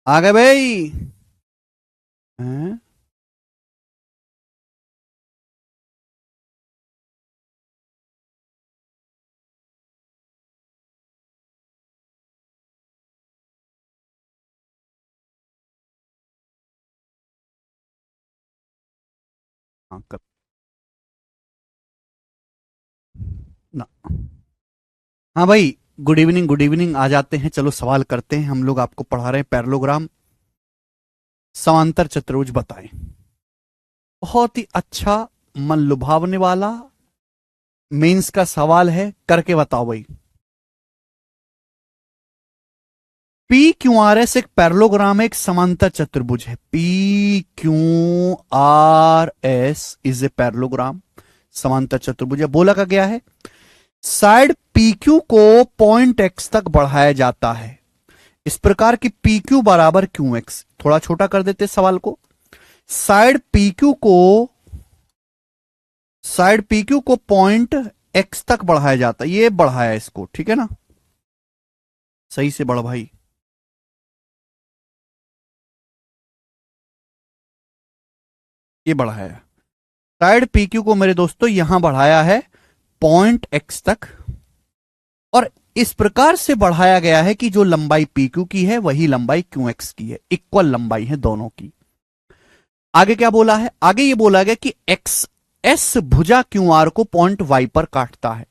आ गए भाई। हैं? हाँ, ना। हाँ भाई, गुड इवनिंग गुड इवनिंग। आ जाते हैं, चलो सवाल करते हैं। हम लोग आपको पढ़ा रहे हैं पैरेललोग्राम, समांतर चतुर्भुज बताएं। बहुत ही अच्छा, मन लुभावने वाला मेंस का सवाल है, करके बताओ भाई। पी क्यू आर एस एक पैरेललोग्राम है, एक समांतर चतुर्भुज है। P Q R S is a parallelogram, समांतर चतुर्भुज है। बोला का गया है साइड पी क्यू को पॉइंट एक्स तक बढ़ाया जाता है इस प्रकार की पी क्यू बराबर क्यू एक्स। थोड़ा छोटा कर देते सवाल को। साइड पी क्यू को साइड पी क्यू को पॉइंट एक्स तक बढ़ाया जाता है, ये बढ़ाया इसको, ठीक है ना? सही से बढ़ भाई। ये बढ़ाया साइड पी क्यू को मेरे दोस्तों यहां बढ़ाया है पॉइंट एक्स तक, और इस प्रकार से बढ़ाया गया है कि जो लंबाई पी क्यू की है वही लंबाई क्यू एक्स की है, इक्वल लंबाई है दोनों की। आगे क्या बोला है? आगे ये बोला गया कि एक्स एस भुजा क्यू आर को पॉइंट वाई पर काटता है।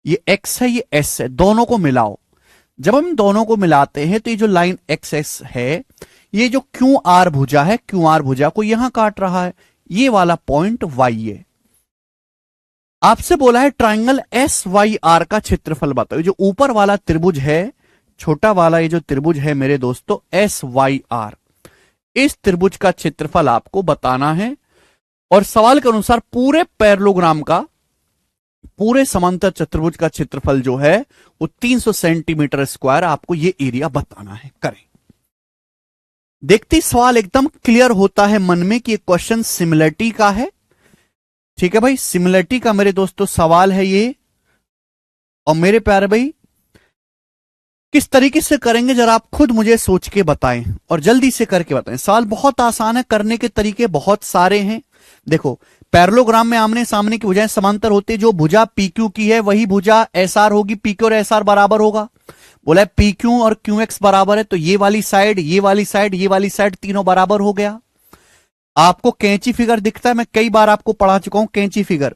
ये एक्स है, ये एस है, दोनों को मिलाओ। जब हम दोनों को मिलाते हैं तो ये जो लाइन एक्स एस है, ये जो क्यू आर भुजा है, क्यू आर भुजा को यहां काट रहा है, ये वाला पॉइंट वाई है। आपसे बोला है ट्राइंगल एस वाई आर का क्षेत्रफल बताओ। जो ऊपर वाला त्रिभुज है, छोटा वाला ये जो त्रिभुज है मेरे दोस्तों एस वाई आर, इस त्रिभुज का क्षेत्रफल आपको बताना है। और सवाल के अनुसार पूरे पैरेललोग्राम का, पूरे समांतर चतुर्भुज का क्षेत्रफल जो है वो 300 सेंटीमीटर स्क्वायर, आपको ये एरिया बताना है। करें। देखते ही सवाल एकदम क्लियर होता है मन में कि ये क्वेश्चन सिमिलरिटी का है। ठीक है भाई, सिमिलरिटी का मेरे दोस्तों सवाल है ये। और मेरे प्यारे भाई, किस तरीके से करेंगे जरा आप खुद मुझे सोच के बताएं और जल्दी से करके बताएं। सवाल बहुत आसान है, करने के तरीके बहुत सारे हैं। देखो, पैरेललोग्राम में आमने सामने की भुजाएं समांतर होते, जो भुजा पी क्यू की है वही भुजा एस आर होगी। पी क्यू और एस आर बराबर होगा। बोला है पी क्यू और क्यू एक्स बराबर है, तो ये वाली साइड, ये वाली साइड, ये वाली साइड तीनों बराबर हो गया। आपको कैंची फिगर दिखता है, मैं कई बार आपको पढ़ा चुका हूं कैंची फिगर,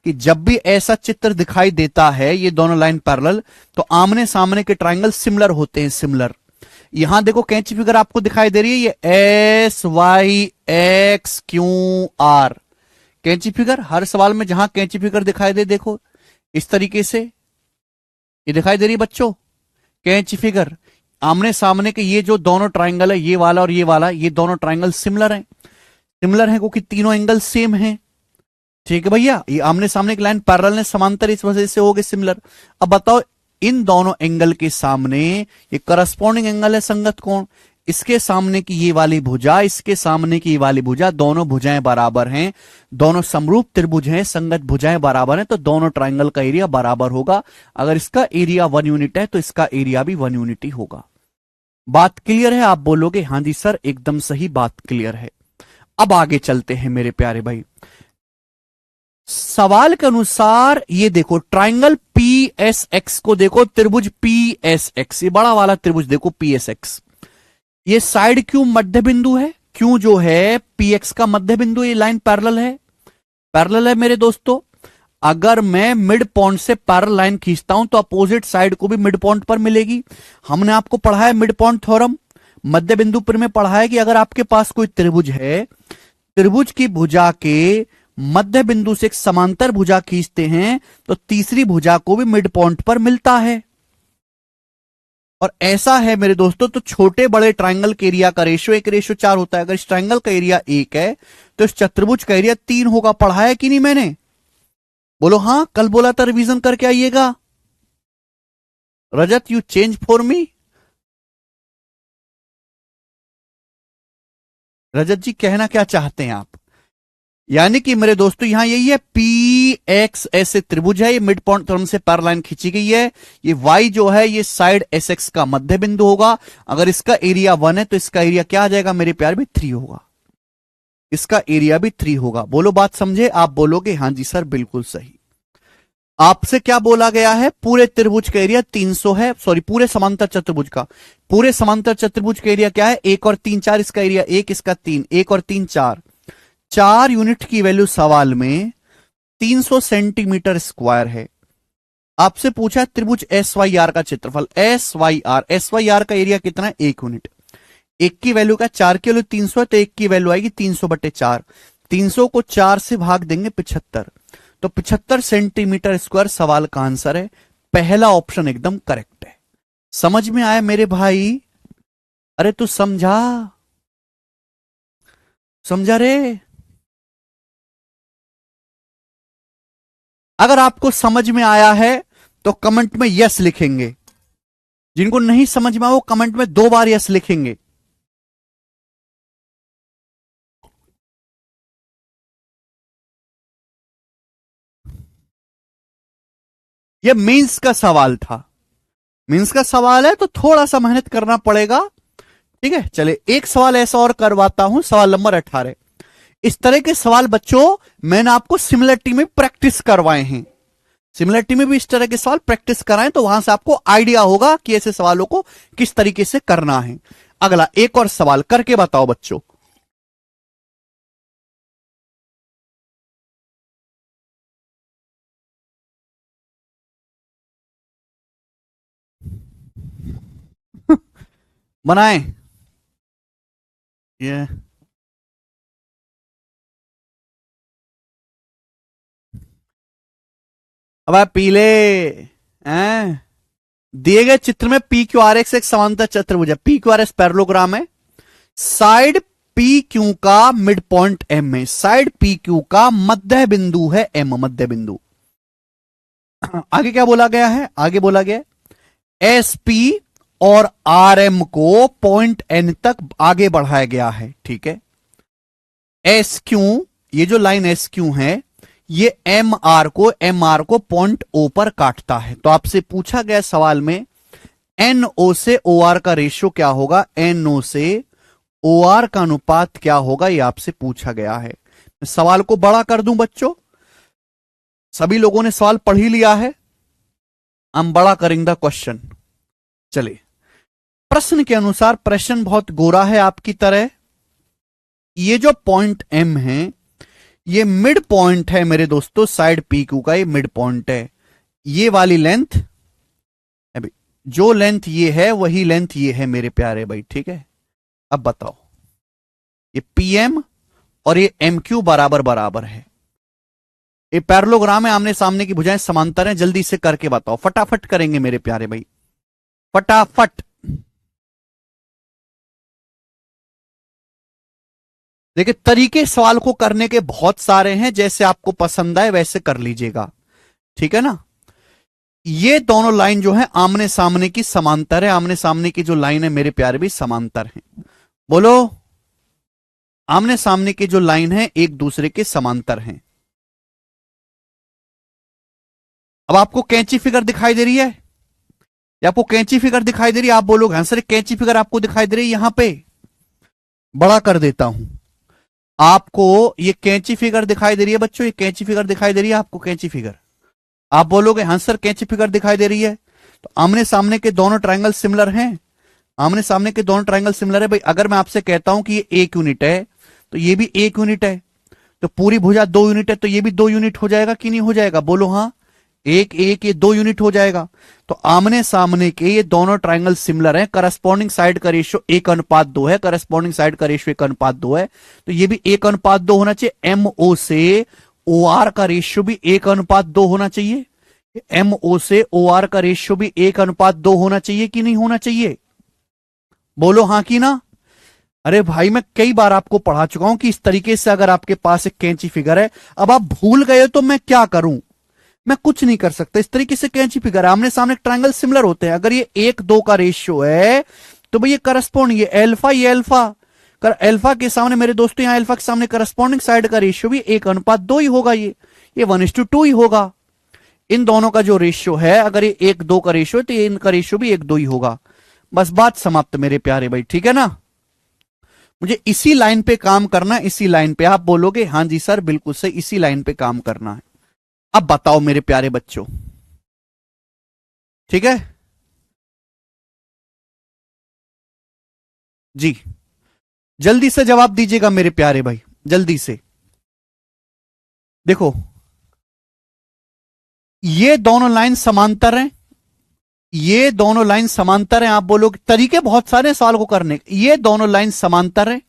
कि जब भी ऐसा चित्र दिखाई देता है, ये दोनों लाइन पैरेलल, तो आमने सामने के ट्राइंगल सिमिलर होते हैं, सिमिलर। यहां देखो कैंची फिगर आपको दिखाई दे रही है, ये S Y X Q R कैंची फिगर। हर सवाल में जहां कैंची फिगर दिखाई दे, देखो इस तरीके से ये दिखाई दे रही है बच्चों, कैंची फिगर। आमने सामने के ये जो दोनों ट्राइंगल है, ये वाला और ये दोनों ट्राइंगल सिमिलर हैं। सिमिलर है क्योंकि तीनों एंगल सेम हैं। ठीक है भैया, ये आमने सामने की लाइन पैरेलल है, समांतर, इस वजह से हो गए सिमिलर। अब बताओ, इन दोनों एंगल के सामने ये करस्पॉन्डिंग एंगल है, संगत कोण। इसके सामने की ये वाली भुजा, इसके सामने की ये वाली भुजा, दोनों भुजाएं बराबर हैं, दोनों समरूप त्रिभुज हैं, संगत भुजाएं बराबर हैं, तो दोनों ट्राइंगल का एरिया बराबर होगा। अगर इसका एरिया 1 यूनिट है तो इसका एरिया भी 1 यूनिट ही होगा। बात क्लियर है? आप बोलोगे हां जी सर, एकदम सही, बात क्लियर है। अब आगे चलते हैं मेरे प्यारे भाई। सवाल के अनुसार ये देखो, ट्राइंगल पी एस एक्स को देखो, त्रिभुज पी एस एक्स, ये बड़ा वाला त्रिभुज देखो पी एस एक्स, ये साइड क्यू मध्य बिंदु है। क्यू जो है पी एक्स का मध्य बिंदु, ये लाइन पैरेलल है, पैरेलल है मेरे दोस्तों। अगर मैं मिड पॉइंट से पैरेलल लाइन खींचता हूं तो अपोजिट साइड को भी मिड पॉइंट पर मिलेगी। हमने आपको पढ़ा है मिड पॉइंट थ्योरम, मध्य बिंदु पर में पढ़ा है कि अगर आपके पास कोई त्रिभुज है, त्रिभुज की भुजा के मध्य बिंदु से एक समांतर भुजा खींचते हैं तो तीसरी भुजा को भी मिड पॉइंट पर मिलता है। और ऐसा है मेरे दोस्तों, तो छोटे बड़े ट्राइंगल के एरिया का रेशियो 1:4 होता है। अगर इस ट्राइंगल का एरिया 1 है तो इस चतुर्भुज का एरिया 3 होगा। पढ़ा है कि नहीं मैंने? बोलो हाँ, कल बोला था रिवीजन करके आइएगा। रजत, यू चेंज फॉर मी। रजत जी, कहना क्या चाहते हैं आप? यानी कि मेरे दोस्तों यहां यही है, पी एक्स ऐसे त्रिभुज है, ये मिड पॉइंट क्रम से पैरेलल खींची गई है। ये वाई जो है ये साइड एस एक्स का मध्य बिंदु होगा। अगर इसका एरिया 1 है तो इसका एरिया क्या आ जाएगा मेरे प्यार भी 3 होगा। इसका एरिया भी 3 होगा। बोलो बात समझे? आप बोलोगे हां जी सर बिल्कुल सही। आपसे क्या बोला गया है? पूरे त्रिभुज का एरिया 300 है, सॉरी पूरे समांतर चतुर्भुज का, पूरे समांतर चतुर्भुज का एरिया क्या है? 1 और 3 4, इसका एरिया 1, इसका 3, 1 और 3 4, 4 यूनिट की वैल्यू सवाल में 300 सेंटीमीटर स्क्वायर है। आपसे पूछा त्रिभुज एस वाई आर का क्षेत्रफल, एस वाई आर का एरिया कितना है? 1 यूनिट। एक की वैल्यू का 4 की वैल्यू 300 है तो एक की वैल्यू आएगी 300/4। 300 को 4 से भाग देंगे 75, तो 75 सेंटीमीटर स्क्वायर सवाल का आंसर है। पहला ऑप्शन एकदम करेक्ट है। समझ में आया मेरे भाई? अरे तू समझा? समझा रे? अगर आपको समझ में आया है तो कमेंट में यस लिखेंगे। जिनको नहीं समझ में आया वो कमेंट में 2 बार यस लिखेंगे। ये मेंस का सवाल था। मेंस का सवाल है तो थोड़ा सा मेहनत करना पड़ेगा। ठीक है, चले एक सवाल ऐसा और करवाता हूं, सवाल नंबर 18। इस तरह के सवाल बच्चों मैंने आपको सिमिलरिटी में प्रैक्टिस करवाए हैं। सिमिलरिटी में भी इस तरह के सवाल प्रैक्टिस कराएं तो वहां से आपको आइडिया होगा कि ऐसे सवालों को किस तरीके से करना है। अगला एक और सवाल करके बताओ बच्चों। बनाएं ये। अब आप पीले हैं। दिए गए चित्र में पी क्यू आर एक्स एक समांतर चतुर्भुज है। P Q are x parallelogram है। साइड पी क्यू का मिड पॉइंट एम है। साइड पी क्यू का मध्य बिंदु है एम, मध्य बिंदु। आगे क्या बोला गया है? आगे बोला गया एस पी और आर एम को पॉइंट एन तक आगे बढ़ाया गया है। ठीक है, एस क्यू, ये जो लाइन एस क्यू है ये एम आर को पॉइंट ओ पर काटता है। तो आपसे पूछा गया सवाल में एन ओ से ओ आर का रेशियो क्या होगा, एन ओ से ओ आर का अनुपात क्या होगा, ये आपसे पूछा गया है। सवाल को बड़ा कर दूं बच्चों, सभी लोगों ने सवाल पढ़ ही लिया है, हम बड़ा करेंगे द क्वेश्चन। चलिए प्रश्न के अनुसार, प्रश्न बहुत गोरा है आपकी तरह। ये जो पॉइंट एम है ये मिड पॉइंट है मेरे दोस्तों, साइड पी क्यू का ये मिड पॉइंट है। ये वाली लेंथ, जो लेंथ ये है वही लेंथ ये है मेरे प्यारे भाई। ठीक है, अब बताओ ये पीएम और ये एम क्यू बराबर बराबर है। ये पैरेललोग्राम है, आमने सामने की भुजाएं समांतर हैं। जल्दी से करके बताओ, फटाफट करेंगे मेरे प्यारे भाई, फटाफट। देखिए तरीके सवाल को करने के बहुत सारे हैं, जैसे आपको पसंद आए वैसे कर लीजिएगा। ठीक है ना? ये दोनों लाइन जो है आमने सामने की समांतर है। आमने सामने की जो लाइन है मेरे प्यारे भी समांतर है। बोलो, आमने सामने की जो लाइन है एक दूसरे के समांतर हैं। अब आपको कैंची फिगर दिखाई दे रही है? या आपको कैंची फिगर दिखाई दे रही है? आप बोलोगे हाँ सर कैंची फिगर आपको दिखाई दे रही है। यहां पे बड़ा कर देता हूं, आपको ये कैंची फिगर दिखाई दे रही है बच्चों, ये कैंची फिगर दिखाई दे रही है आपको, कैंची फिगर। आप बोलोगे हाँ सर कैंची फिगर दिखाई दे रही है। तो आमने सामने के दोनों ट्रायंगल सिमिलर हैं। आमने सामने के दोनों ट्रायंगल सिमिलर है भाई। अगर मैं आपसे कहता हूं कि ये 1 यूनिट है तो ये भी 1 यूनिट है, तो पूरी भुजा 2 यूनिट है तो ये भी 2 यूनिट हो जाएगा कि नहीं हो जाएगा? बोलो हाँ, एक एक ये 2 यूनिट हो जाएगा। तो आमने सामने के ये दोनों ट्रायंगल सिमिलर हैं। करस्पॉन्डिंग साइड का रेशियो 1:2 है। करस्पॉन्डिंग साइड का रेशियो 1:2 है, तो ये भी 1:2 होना चाहिए। एमओ से ओ आर का रेशियो भी 1:2 होना चाहिए। एमओ से ओ आर का रेशियो भी 1:2 होना चाहिए कि नहीं होना चाहिए? बोलो हाँ कि ना। अरे भाई मैं कई बार आपको पढ़ा चुका हूं कि इस तरीके से अगर आपके पास एक कैंची फिगर है, अब आप भूल गए तो मैं क्या करूं? मैं कुछ नहीं कर सकता। इस तरीके से कैंची फिगर आमने सामने ट्रायंगल सिमिलर होते हैं। अगर ये 1:2 का रेशियो है तो भाई ये करस्पॉन्ड, ये अल्फा कर अल्फा के सामने मेरे दोस्तों, यहां अल्फा के सामने करस्पॉन्डिंग साइड का रेशियो भी 1:2 ही होगा। ये 1:2 ही होगा। इन दोनों का जो रेशियो है, अगर ये 1:2 का रेशियो है तो ये इनका रेशियो भी 1:2 ही होगा। बस बात समाप्त मेरे प्यारे भाई, ठीक है ना। मुझे इसी लाइन पे काम करना है, इसी लाइन पे। आप बोलोगे हाँ जी सर बिल्कुल सही, इसी लाइन पे काम करना है। अब बताओ मेरे प्यारे बच्चों, ठीक है जी, जल्दी से जवाब दीजिएगा मेरे प्यारे भाई, जल्दी से। देखो ये दोनों लाइन समांतर हैं, ये दोनों लाइन समांतर हैं। आप बोलोगे तरीके बहुत सारे सवाल को करने, ये दोनों लाइन समांतर हैं।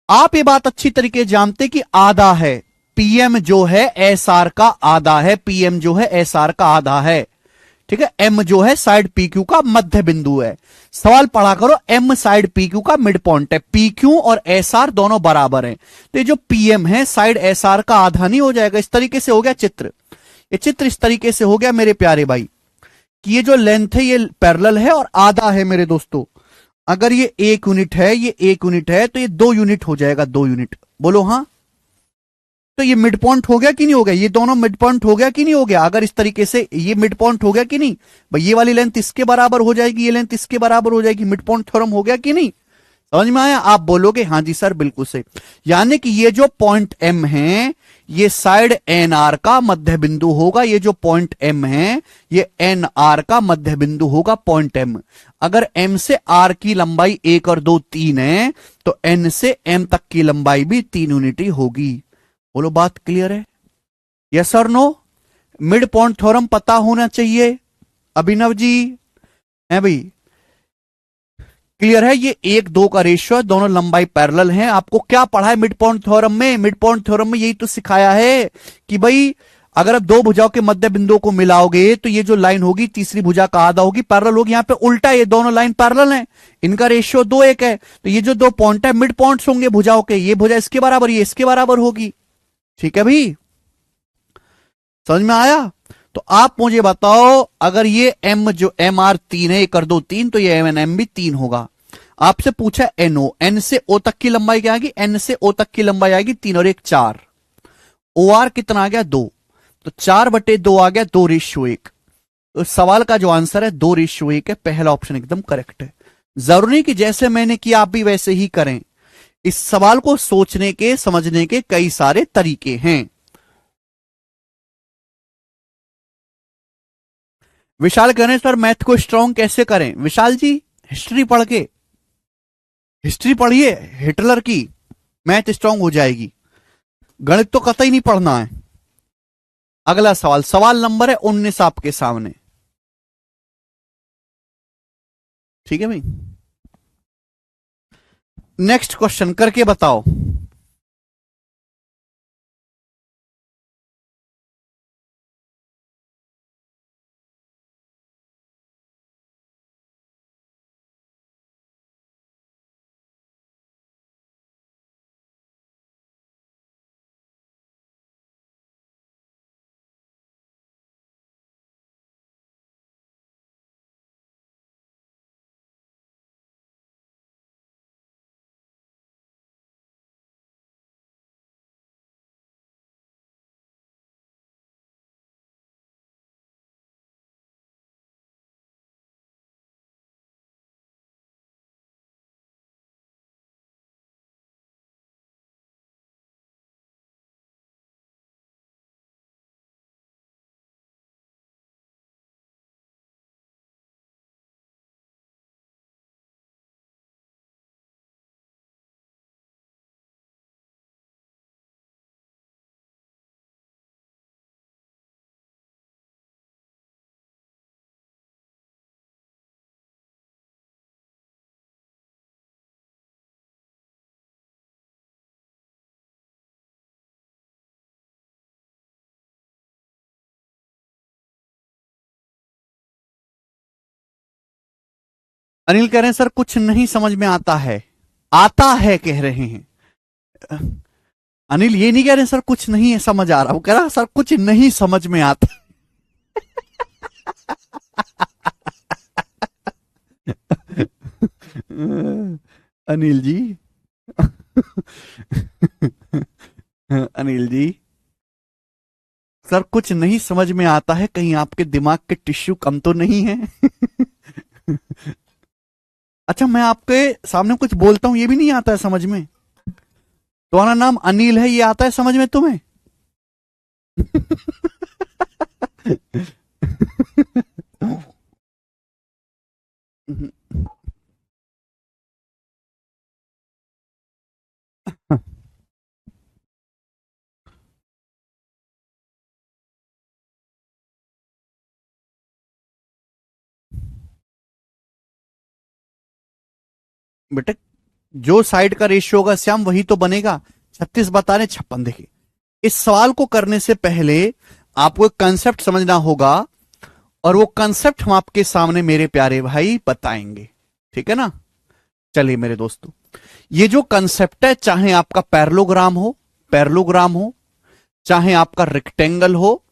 आप ये बात अच्छी तरीके जानते कि आधा है, पीएम जो है एस आर का आधा है, पीएम जो है एस आर का आधा है, ठीक है। एम जो है साइड पी क्यू का मध्य बिंदु है। सवाल पढ़ा करो, एम साइड पी क्यू का मिड पॉइंट है, पी क्यू और एस आर दोनों बराबर हैं, तो ये जो पीएम है साइड एस आर का आधा नहीं हो जाएगा। इस तरीके से हो गया चित्र, ये चित्र इस तरीके से हो गया मेरे प्यारे भाई कि ये जो लेंथ है ये पैरेलल है और आधा है मेरे दोस्तों। अगर ये 1 यूनिट है, ये 1 यूनिट है, तो ये 2 यूनिट हो जाएगा, 2 यूनिट। बोलो हाँ। तो ये मिड पॉइंट हो गया कि नहीं हो गया, ये दोनों मिड पॉइंट हो गया कि नहीं हो गया। अगर इस तरीके से ये मिड पॉइंट हो गया कि नहीं भाई, ये वाली लेंथ इसके बराबर हो जाएगी, ये लेंथ इसके बराबर हो जाएगी, मिड पॉइंट थ्योरम हो गया कि नहीं। समझ में आया। आप बोलोगे हाँ जी सर बिल्कुल सही। यानी कि ये जो पॉइंट एम है ये साइड एन आर का मध्य बिंदु होगा। ये जो पॉइंट एम है ये एन आर का मध्य बिंदु होगा, पॉइंट एम। अगर एम से आर की लंबाई 1 और 2 3 है तो एन से एम तक की लंबाई भी 3 यूनिट ही होगी। बोलो बात क्लियर है, यस और नो। मिड पॉइंट थ्योरम पता होना चाहिए अभिनव जी, है भाई, क्लियर है। ये 1:2 का रेशियो है, दोनों लंबाई पैरेलल हैं। आपको क्या पढ़ा है मिड पॉइंट थ्योरम में, मिड पॉइंट थ्योरम में यही तो सिखाया है कि भाई अगर आप दो भुजाओं के मध्य बिंदुओं को मिलाओगे तो ये जो लाइन होगी तीसरी भुजा का आधा होगी, पैरेलल होगी। यहां पे उल्टा है, ये दोनों लाइन पैरेलल हैं, इनका रेशियो 2:1 है, तो ये जो 2 पॉइंट है मिड पॉइंट्स होंगे भुजाओं के, ये भुजा इसके बराबर, ये इसके बराबर होगी। ठीक है भाई, समझ में आया। तो आप मुझे बताओ अगर ये एम जो एम आर 3 है, 1 और 2 3, तो ये एम एन भी 3 होगा। आपसे पूछा एनओ, एन से ओ तक की लंबाई क्या आएगी, एन से ओ तक की लंबाई आएगी 3 और 1 4। ओ आर कितना आ गया 2, तो 4/2 आ गया, 2:1। तो सवाल का जो आंसर है 2:1 है, पहला ऑप्शन एकदम करेक्ट है। जरूरी कि जैसे मैंने किया आप भी वैसे ही करें। इस सवाल को सोचने के समझने के कई सारे तरीके हैं। विशाल कह रहे हैं सर मैथ को स्ट्रांग कैसे करें। विशाल जी हिस्ट्री पढ़ के, हिस्ट्री पढ़िए हिटलर की, मैथ स्ट्रांग हो जाएगी। गणित तो कतई नहीं पढ़ना है। अगला सवाल, सवाल नंबर है 19 आपके सामने, ठीक है भाई। नेक्स्ट क्वेश्चन करके बताओ। अनिल कह रहे हैं सर कुछ नहीं समझ में आता है, आता है कह रहे हैं। अनिल ये नहीं कह रहे सर कुछ नहीं है समझ आ रहा, वो कह रहा सर कुछ नहीं समझ में आता। अनिल जी अनिल जी, सर कुछ नहीं समझ में आता है, कहीं आपके दिमाग के टिश्यू कम तो नहीं है? अच्छा, मैं आपके सामने कुछ बोलता हूं, ये भी नहीं आता है समझ में? तुम्हारा नाम अनिल है, ये आता है समझ में तुम्हें? बेटे, जो साइड का रेशियो होगा श्याम वही तो बनेगा। 36 बता रहे 56। देखिए, इस सवाल को करने से पहले आपको एक कंसेप्ट समझना होगा, और वो कंसेप्ट हम आपके सामने मेरे प्यारे भाई बताएंगे। ठीक है ना? चलिए मेरे दोस्तों, ये जो कंसेप्ट है, चाहे आपका पैरेललोग्राम हो, चाहे आपका रेक्टेंगल हो,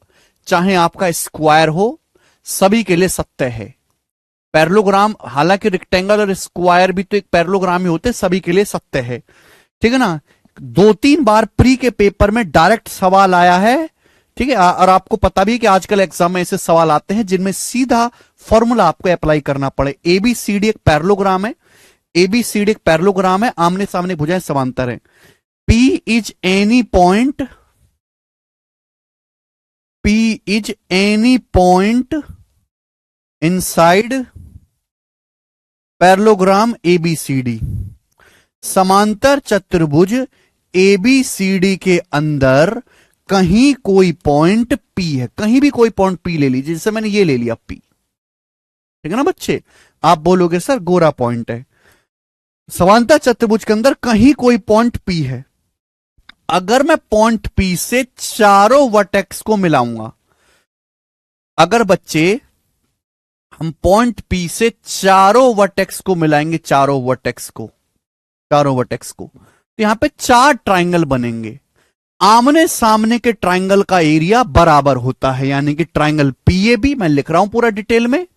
चाहे आपका स्क्वायर हो, सभी के लिए सत्य है। पैरेललोग्राम, हालांकि रेक्टेंगल और स्क्वायर भी तो एक पैरेललोग्राम ही होते, सभी के लिए सत्य है। ठीक है ना? 2-3 बार प्री के पेपर में डायरेक्ट सवाल आया है। ठीक है, और आपको पता भी है कि आजकल एग्जाम में ऐसे सवाल आते हैं जिनमें सीधा फॉर्मूला आपको अप्लाई करना पड़े। एबीसीडी एक पैरेललोग्राम है, एबीसीडी एक पैरेललोग्राम है, आमने सामने भुजाएं समांतर है। P is any point, P is any point inside parallelogram ABCD. समांतर चतुर्भुज एबीसीडी के अंदर कहीं कोई पॉइंट पी है, कहीं भी कोई पॉइंट पी ले लीजिए, जैसे मैंने ये ले लिया पी। ठीक है ना बच्चे? आप बोलोगे सर गोरा पॉइंट है। समांतर चतुर्भुज के अंदर कहीं कोई पॉइंट पी है। अगर मैं पॉइंट पी से चारों वर्टेक्स को मिलाऊंगा, अगर बच्चे हम पॉइंट पी से चारों वर्टेक्स को मिलाएंगे, चारों वर्टेक्स को, तो यहां पे 4 ट्राइंगल बनेंगे। आमने सामने के ट्राइंगल का एरिया बराबर होता है, यानी कि ट्राइंगल पीएबी, मैं लिख रहा हूं पूरा डिटेल में,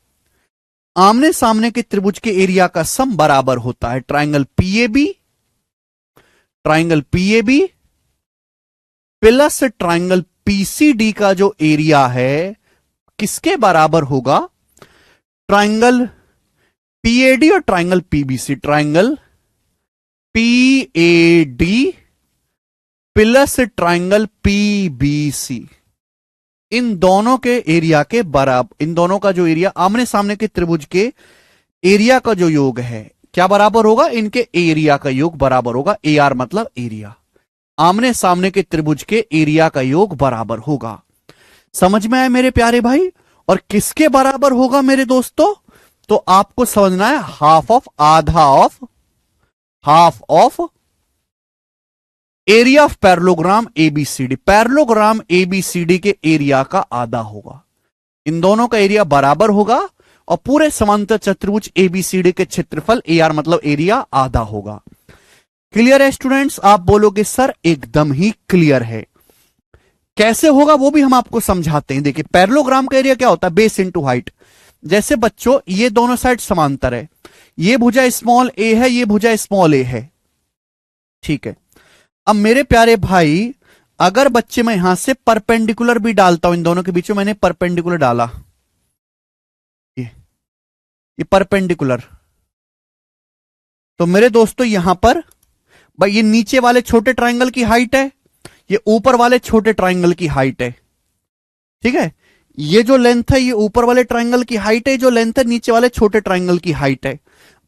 आमने सामने के त्रिभुज के एरिया का सम बराबर होता है। Triangle PAB plus triangle PCD का जो एरिया है किसके बराबर होगा? ट्राइंगल पीएडी और triangle PBC. Triangle PAD plus triangle PBC, इन दोनों के एरिया के बराबर, इन दोनों का जो एरिया आमने सामने के त्रिभुज के एरिया का जो योग है, क्या बराबर होगा? इनके एरिया का योग बराबर होगा। एआर मतलब एरिया, आमने सामने के त्रिभुज के एरिया का योग बराबर होगा। समझ में आया मेरे प्यारे भाई? और किसके बराबर होगा मेरे दोस्तों? तो आपको समझना है हाफ ऑफ, आधा of, half of area of parallelogram ABCD. Parallelogram ABCD के एरिया का आधा होगा। इन दोनों का एरिया बराबर होगा, और पूरे समांतर चतुर्भुज एबीसीडी के क्षेत्रफल एआर मतलब एरिया आधा होगा। क्लियर है स्टूडेंट्स? आप बोलोगे सर एकदम ही क्लियर है। कैसे होगा वो भी हम आपको समझाते हैं। देखिए, पैरेललोग्राम का एरिया क्या होता है? Base into height. जैसे बच्चों, ये दोनों साइड समांतर है, ये भुजा स्मॉल ए है, ये भुजा स्मॉल ए है। ठीक है, अब मेरे प्यारे भाई, अगर बच्चे मैं यहां से परपेंडिकुलर भी डालता हूं, इन दोनों के बीच में मैंने परपेंडिकुलर डाला, ये परपेंडिकुलर, तो मेरे दोस्तों यहां पर भाई ये नीचे वाले छोटे ट्राइंगल की हाइट है, ये ऊपर वाले छोटे ट्राइंगल की हाइट है। ठीक है, ये जो लेंथ है ये ऊपर वाले ट्राइंगल की हाइट है, जो लेंथ है नीचे वाले छोटे ट्राइंगल की हाइट है।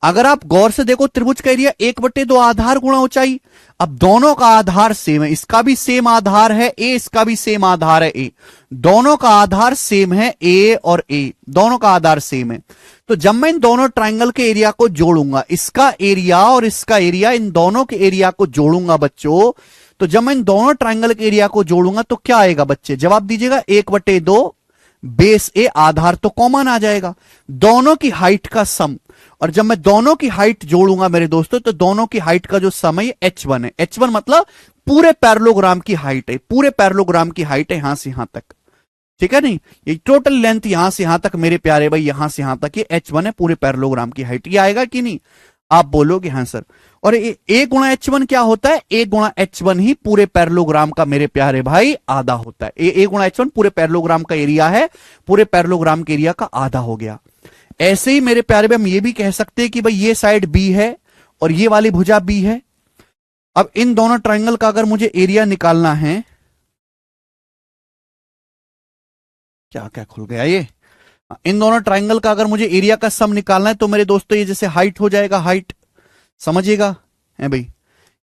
अगर आप गौर से देखो, त्रिभुज का एरिया 1/2 आधार गुणा ऊंचाई। अब दोनों का आधार सेम है, इसका भी सेम आधार है ए, इसका भी सेम आधार है ए, दोनों का आधार सेम है ए और ए, दोनों का आधार सेम है। तो जब मैं इन दोनों ट्राइंगल के एरिया को जोड़ूंगा, इसका एरिया और इसका एरिया, इन दोनों के एरिया को जोड़ूंगा बच्चों, तो जब मैं इन दोनों ट्राइंगल के एरिया को जोड़ूंगा तो क्या आएगा बच्चे? जवाब दीजिएगा। 1/2 बेस ए, आधार तो कॉमन आ जाएगा, दोनों की हाइट का सम। और जब मैं दोनों की हाइट जोड़ूंगा मेरे दोस्तों, तो दोनों की हाइट का जो सम है h1 है। h1 मतलब पूरे पैरेललोग्राम की हाइट है, पूरे पैरेललोग्राम की हाइट है यहां से यहां तक। ठीक है नहीं? ये टोटल लेंथ यहां से यहां तक मेरे प्यारे भाई, यहां से यहां तक ये h1 है, पूरे पैरेललोग्राम की हाइट। ये आएगा कि नहीं? आप बोलोगे हाँ सर। और ए गुणा H1 क्या होता है? ए गुणा H1 ही पूरे पैरेललोग्राम का मेरे प्यारे भाई आधा होता है। ए गुणा H1 पूरे पैरेललोग्राम का एरिया है, पूरे पैरेललोग्राम के एरिया का आधा हो गया। ऐसे ही मेरे प्यारे भाई हम ये भी कह सकते हैं कि भाई ये साइड बी है और ये वाली भुजा बी है। अब इन दोनों ट्राइंगल का अगर मुझे एरिया निकालना है, क्या क्या खुल गया ये, इन दोनों ट्राइंगल का अगर मुझे एरिया का सम निकालना है तो मेरे दोस्तों ये जैसे हाइट हो जाएगा, हाइट समझिएगा है भाई,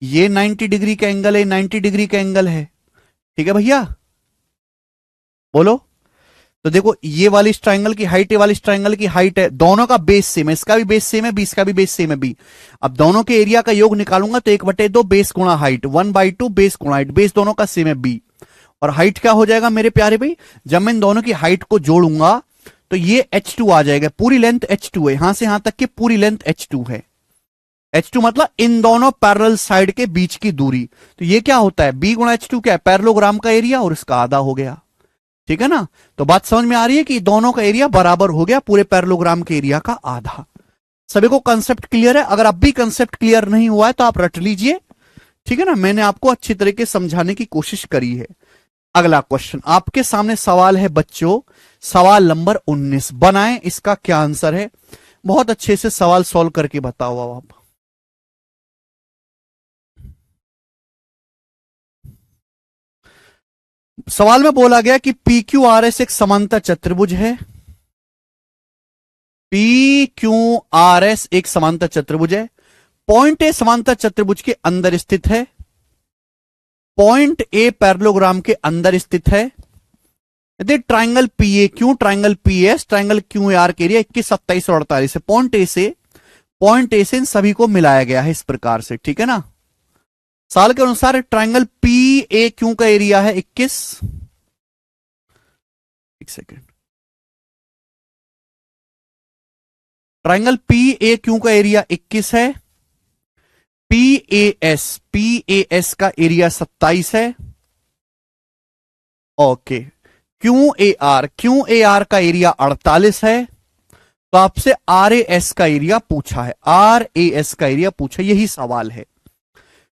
ये 90 डिग्री का एंगल है, 90 डिग्री का एंगल है, ठीक है भैया बोलो। तो देखो ये वाली इस ट्राइंगल की हाइट, ये वाली इस ट्राइंगल की हाइट है, दोनों का बेस सेम है, इसका भी बेस सेम है, बी इसका भी बेस सेम है बी। अब दोनों के एरिया का योग निकालूंगा तो 1/2 बेस गुणा हाइट, 1/2 बेस गुणा हाइट, बेस दोनों का सेम है बी। और हाइट क्या हो जाएगा मेरे प्यारे भाई, जब मैं इन दोनों की हाइट को जोड़ूंगा तो ये H2 आ जाएगा, पूरी लेंथ H2 है, यहां से यहां तक की पूरी लेंथ H2 है। H2 मतलब इन दोनों पैरेलल साइड के बीच की दूरी। तो ये क्या होता है, B गुणा H2 क्या है, पैरेललोग्राम का एरिया और इसका आधा हो गया, ठीक है ना। तो बात समझ में आ रही है कि दोनों का एरिया बराबर हो गया, पूरे पैरेललोग्राम के एरिया का आधा। सभी को कंसेप्ट क्लियर है? अगर अब भी कंसेप्ट क्लियर नहीं हुआ है तो आप रट लीजिए, ठीक है ना, मैंने आपको अच्छी तरीके से समझाने की कोशिश करी है। अगला क्वेश्चन आपके सामने सवाल है बच्चों, सवाल नंबर 19, बनाएं इसका क्या आंसर है। बहुत अच्छे से सवाल सॉल्व करके बताओ आप। सवाल में बोला गया कि पी क्यू आर एस एक समांतर चतुर्भुज है, पी क्यू आर एस एक समांतर चतुर्भुज है, पॉइंट ए समांतर चतुर्भुज के अंदर स्थित है, पॉइंट ए पैरेललोग्राम के अंदर स्थित है। यदि triangle P A Q, triangle P S, triangle Q A R के एरिया 21, 27 और 48 है। पॉइंट ए से इन सभी को मिलाया गया है इस प्रकार से, ठीक है ना। साल के अनुसार ट्राइंगल पी ए क्यू का एरिया है 21, एक second, triangle P A Q का एरिया 21 है, पी ए एस का एरिया 27 है, ओके। क्यू ए आर का एरिया 48 है। तो आपसे आर ए एस का एरिया पूछा है, आर ए एस का एरिया पूछा, यही सवाल है।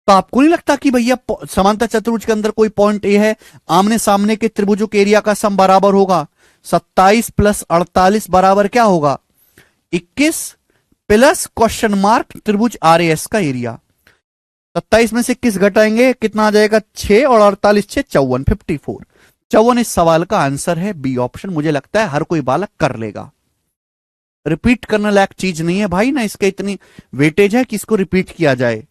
तो आपको नहीं लगता कि भैया समांतर चतुर्भुज के अंदर कोई पॉइंट ए है, आमने सामने के त्रिभुजों के एरिया का सम बराबर होगा 27 प्लस 48 बराबर क्या होगा 21 प्लस क्वेश्चन मार्क त्रिभुज आर ए एस का एरिया। 27 में से 21 घटाएंगे कितना आ जाएगा 6 और 48 6 54, 54। 54 इस सवाल का आंसर है, बी ऑप्शन। मुझे लगता है हर कोई बालक कर लेगा, रिपीट करने लायक चीज नहीं है भाई ना, इसका इतनी वेटेज है कि इसको रिपीट किया जाए।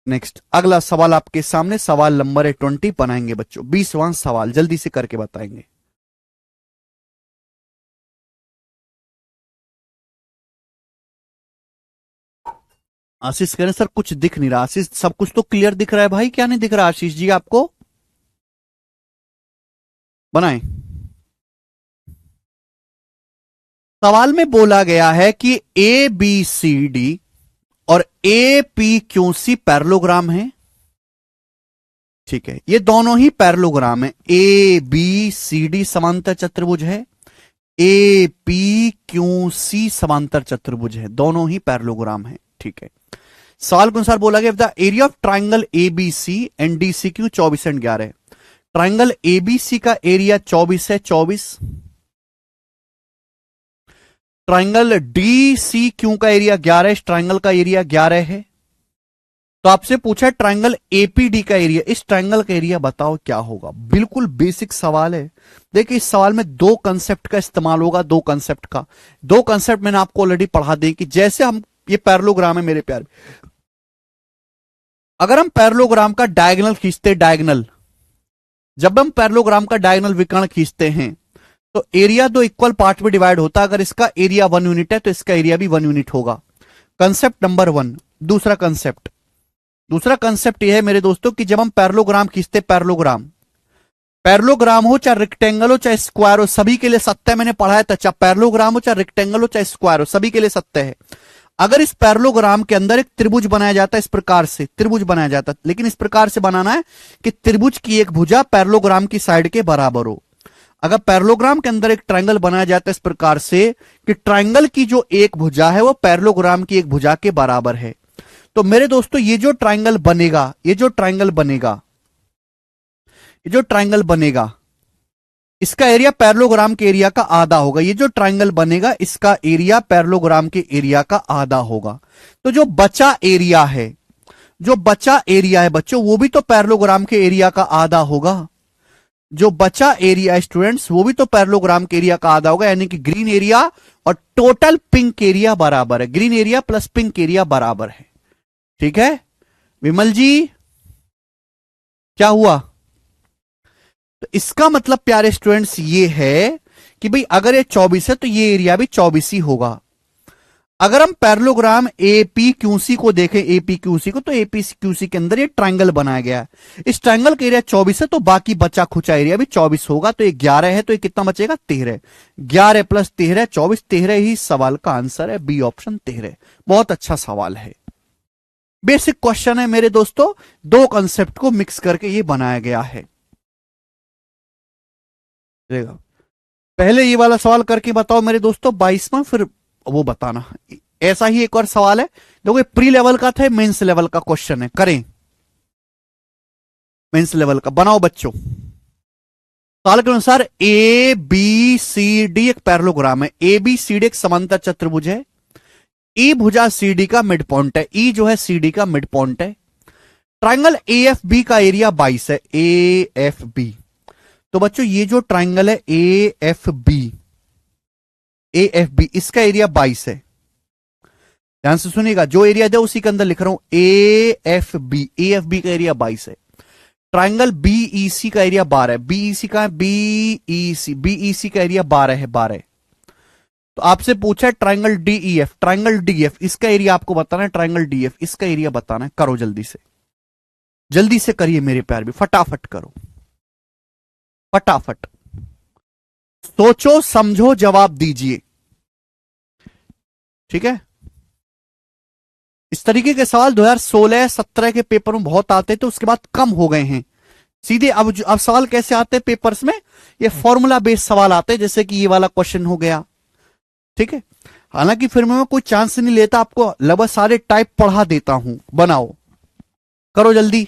नेक्स्ट अगला सवाल आपके सामने, सवाल नंबर है 20, बनाएंगे बच्चों 20वां सवाल, जल्दी से करके बताएंगे। आशीष कह रहे सर कुछ दिख नहीं रहा। आशीष सब कुछ तो क्लियर दिख रहा है भाई, क्या नहीं दिख रहा आशीष जी आपको? बनाएं। सवाल में बोला गया है कि ए बी सी डी और A P Q C parallelogram है, ठीक है, ये दोनों ही पैरेललोग्राम है। ए बी सी डी समांतर चतुर्भुज है, ए पी क्यू सी समांतर चतुर्भुज है, दोनों ही पैरेललोग्राम है, ठीक है। सवाल के अनुसार बोला गया the area of triangle A B C and D C Q 24 and 11 है। ट्राइंगल ए बी सी का एरिया 24 है, 24। ट्राइंगल डी सी क्यू का एरिया 11 है, इस ट्राइंगल का एरिया 11 है। तो आपसे पूछा है ट्राइंगल एपीडी का एरिया, इस ट्राइंगल का एरिया बताओ क्या होगा। बिल्कुल बेसिक सवाल है। देखिए इस सवाल में दो कंसेप्ट का इस्तेमाल होगा, दो कंसेप्ट मैंने आपको ऑलरेडी पढ़ा दी कि जैसे हम ये पैरेललोग्राम है मेरे प्यारे, अगर हम पैरेललोग्राम का डायगोनल खींचते, डायगोनल जब हम पैरेललोग्राम का डायगोनल विकर्ण खींचते हैं तो एरिया दो इक्वल पार्ट में डिवाइड होता है। अगर इसका एरिया 1 यूनिट है तो इसका एरिया भी 1 यूनिट होगा। Concept number 1। दूसरा कंसेप्ट यह है मेरे दोस्तों कि जब हम पैरेललोग्राम खींचते, पैरेललोग्राम हो चाहे रेक्टेंगल हो चाहे स्क्वायर हो, सभी के लिए सत्य मैंने पढ़ाया था, चाहे पैरेललोग्राम हो चाहे रेक्टेंगल हो चाहे स्क्वायर हो, सभी के लिए सत्य है। अगर इस पैरेललोग्राम के अंदर एक त्रिभुज बनाया जाता है, इस प्रकार से त्रिभुज बनाया जाता है, लेकिन इस प्रकार से बनाना है कि त्रिभुज की एक भुजा पैरेललोग्राम की साइड के बराबर हो। अगर पैरेललोग्राम के अंदर एक ट्रायंगल बनाया जाता है इस प्रकार से कि ट्रायंगल की जो एक भुजा है वो पैरेललोग्राम की एक भुजा के बराबर है, तो मेरे दोस्तों ये जो ट्रायंगल बनेगा, ये जो ट्रायंगल बनेगा इसका एरिया पैरेललोग्राम के एरिया का आधा होगा। ये जो ट्रायंगल बनेगा इसका एरिया पैरेललोग्राम के एरिया का आधा होगा। तो जो बचा एरिया है, बच्चों, वो भी तो पैरेललोग्राम के एरिया का आधा होगा। जो बचा एरिया स्टूडेंट्स, वो भी तो पैरेललोग्राम के एरिया का आधा होगा, यानी कि ग्रीन एरिया और टोटल पिंक एरिया बराबर है। Green area plus pink area बराबर है। ठीक है विमल जी, क्या हुआ? तो इसका मतलब प्यारे स्टूडेंट्स ये है कि भाई अगर ये 24 है तो ये एरिया भी 24 ही होगा। अगर हम पैरेललोग्राम एपीक्यूसी को देखें, एपीक्यूसी को, तो एपीक्यूसी के अंदर ये ट्रायंगल बनाया गया है। इस ट्रायंगल का एरिया 24 है तो बाकी बचा खुचा एरिया भी 24 होगा। तो ये 11 है तो ये कितना बचेगा? 13। 11 प्लस 13 24, 13 ही सवाल का आंसर है। B option 13। बहुत अच्छा सवाल है, बेसिक क्वेश्चन है मेरे दोस्तों। दो कंसेप्ट को मिक्स करके ये बनाया गया है। पहले ये वाला सवाल करके बताओ मेरे दोस्तों 22वां, फिर वो बताना। ऐसा ही एक और सवाल है, देखो प्री लेवल का था, मेंस लेवल का क्वेश्चन है। करें मेंस लेवल का, बनाओ बच्चों। सवाल के अनुसार ए बी सी डी एक पैरेललोग्राम है। ए बी सी डी एक समांतर चतुर्भुज है। ई भुजा सी डी का मिड पॉइंट है। ई जो है सी डी का मिड पॉइंट है। ट्राइंगल ए एफ बी का एरिया 22 है। ए एफ बी, तो बच्चों ये जो ट्राइंगल है ए एफ बी, इसका एरिया 22 है। ध्यान से सुनिएगा, जो एरिया दे उसी के अंदर लिख रहा हूं। ए एफ बी का एरिया 22 है। ट्राइंगल बीईसी का एरिया 12 है। बीईसी का है, बीईसी का एरिया 12 है, 12। तो आपसे पूछा है ट्राइंगल डीईएफ, इसका एरिया आपको बताना है। ट्राइंगल डीएफ, इसका एरिया बताना है। करो जल्दी से करिए मेरे प्यार भी, फटाफट करो, फटाफट सोचो समझो जवाब दीजिए। ठीक है, इस तरीके के सवाल 2016-17 के पेपर में बहुत आते थे, तो उसके बाद कम हो गए हैं। सीधे अब सवाल कैसे आते हैं पेपर्स में? ये फॉर्मूला बेस्ड सवाल आते हैं, जैसे कि ये वाला क्वेश्चन हो गया। ठीक है, हालांकि फिर मैं कोई चांस नहीं लेता, आपको लगभग सारे टाइप पढ़ा देता हूं। बनाओ, करो जल्दी।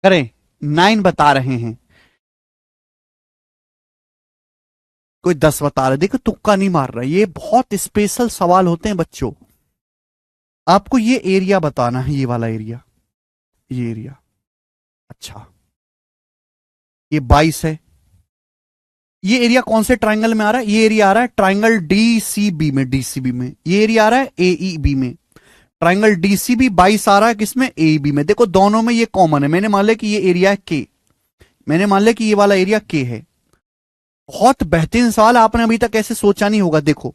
करें, 9 बता रहे हैं, कोई 10 बता रहे। देखो तुक्का नहीं मार रहा, ये बहुत स्पेशल सवाल होते हैं बच्चों। आपको ये एरिया बताना है, ये वाला एरिया, ये एरिया। अच्छा, ये 22 है। ये एरिया कौन से ट्राइंगल में आ रहा है? ये एरिया आ रहा है ट्राइंगल डीसीबी में, डीसीबी में। ये एरिया आ रहा है एईबी में। ट्राइंगल डीसीबी 22 आ रहा है किसमें? एईबी में। देखो दोनों में ये कॉमन है। मैंने मान लिया कि ये एरिया है के, मैंने मान लिया कि ये वाला एरिया के है। बहुत बेहतरीन सवाल, आपने अभी तक ऐसे सोचा नहीं होगा। देखो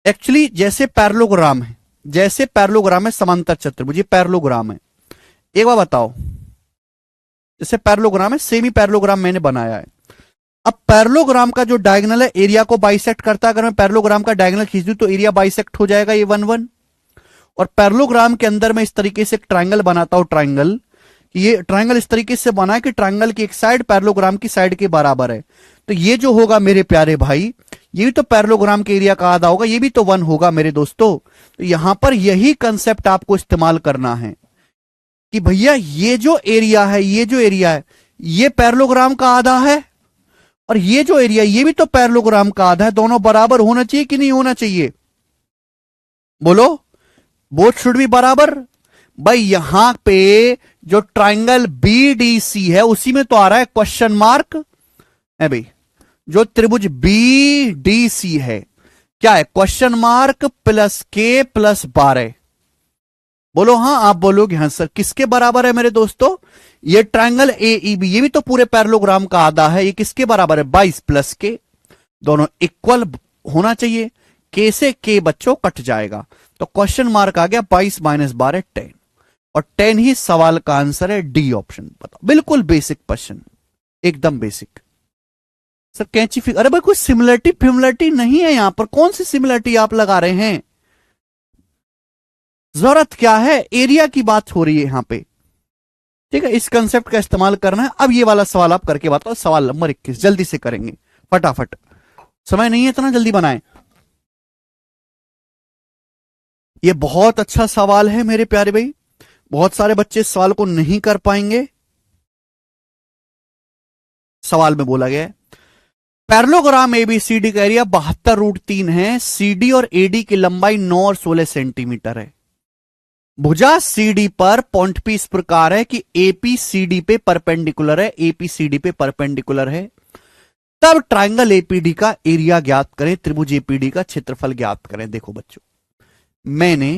एक्चुअली जैसे पैरेललोग्राम है, जैसे पैरेललोग्राम है समांतर चतुर्भुज, ये पैरेललोग्राम है। एक बार बताओ, जैसे पैरेललोग्राम है, सेमी पैरेललोग्राम मैंने बनाया है। अब पैरेललोग्राम का जो डायगोनल है एरिया को बाइसेक्ट करता है। अगर मैं पैरेललोग्राम का डायगोनल खींच दूं तो एरिया बाइसेक्ट हो जाएगा, ये 1 1। और पैरेललोग्राम के अंदर मैं इस तरीके से एक ट्राइंगल बनाता हूं, ट्राइंगल। ये ट्राइंगल इस तरीके से बना है कि ट्राइंगल की एक साइड पैरेललोग्राम की साइड के बराबर है। तो ये जो होगा मेरे प्यारे भाई, ये भी तो पैरेललोग्राम के एरिया का आधा होगा, ये भी तो 1 होगा मेरे दोस्तों। तो यहां पर यही कंसेप्ट आपको इस्तेमाल करना है कि भैया ये जो एरिया है, ये जो एरिया है, ये पैरेललोग्राम का आधा है, और ये जो एरिया ये भी तो पैरेललोग्राम का आधा है। दोनों बराबर होना चाहिए कि नहीं होना चाहिए? बोलो, बोथ शुड बी बराबर। भाई यहां पे जो ट्राइंगल बीडीसी है उसी में तो आ रहा है क्वेश्चन मार्क है भाई। जो त्रिभुज बीडीसी है क्या है? क्वेश्चन मार्क प्लस के प्लस 12। बोलो हाँ, आप बोलोगे हाँ सर। किसके बराबर है मेरे दोस्तों? ये ट्राइंगल एईबी, ये भी तो पूरे पैरेललोग्राम का आधा है। ये किसके बराबर है? 22 प्लस के। दोनों इक्वल होना चाहिए। के से के बच्चों कट जाएगा, तो क्वेश्चन मार्क आ गया 22 माइनस 12 10। और 10 ही सवाल का आंसर है, डी ऑप्शन। बताओ, बिल्कुल बेसिक क्वेश्चन, एकदम बेसिक। सर कैंची फिगर, अरे भाई कोई सिमिलरिटी फिमिलरिटी नहीं है यहां पर। कौन सी सिमिलरिटी आप लगा रहे हैं? जरूरत क्या है? एरिया की बात हो रही है यहां पे, ठीक है। इस कंसेप्ट का इस्तेमाल करना है। अब ये वाला सवाल आप करके बताओ, सवाल नंबर 21 जल्दी से करेंगे, फटाफट, समय नहीं है इतना, जल्दी बनाएं। ये बहुत अच्छा सवाल है मेरे प्यारे भाई, बहुत सारे बच्चे इस सवाल को नहीं कर पाएंगे। सवाल में बोला गया है पैरेललोग्राम एबीसीडी का एरिया 72√3 है। सीडी और एडी की लंबाई 9 और 16 सेंटीमीटर है। भुजा सीडी पर पॉइंट पी इस प्रकार है कि एपी सीडी पे परपेंडिकुलर है, एपी सीडी पे परपेंडिकुलर है। तब ट्राइंगल एपीडी का एरिया ज्ञात करें, त्रिभुज एपीडी का क्षेत्रफल ज्ञात करें। देखो बच्चों, मैंने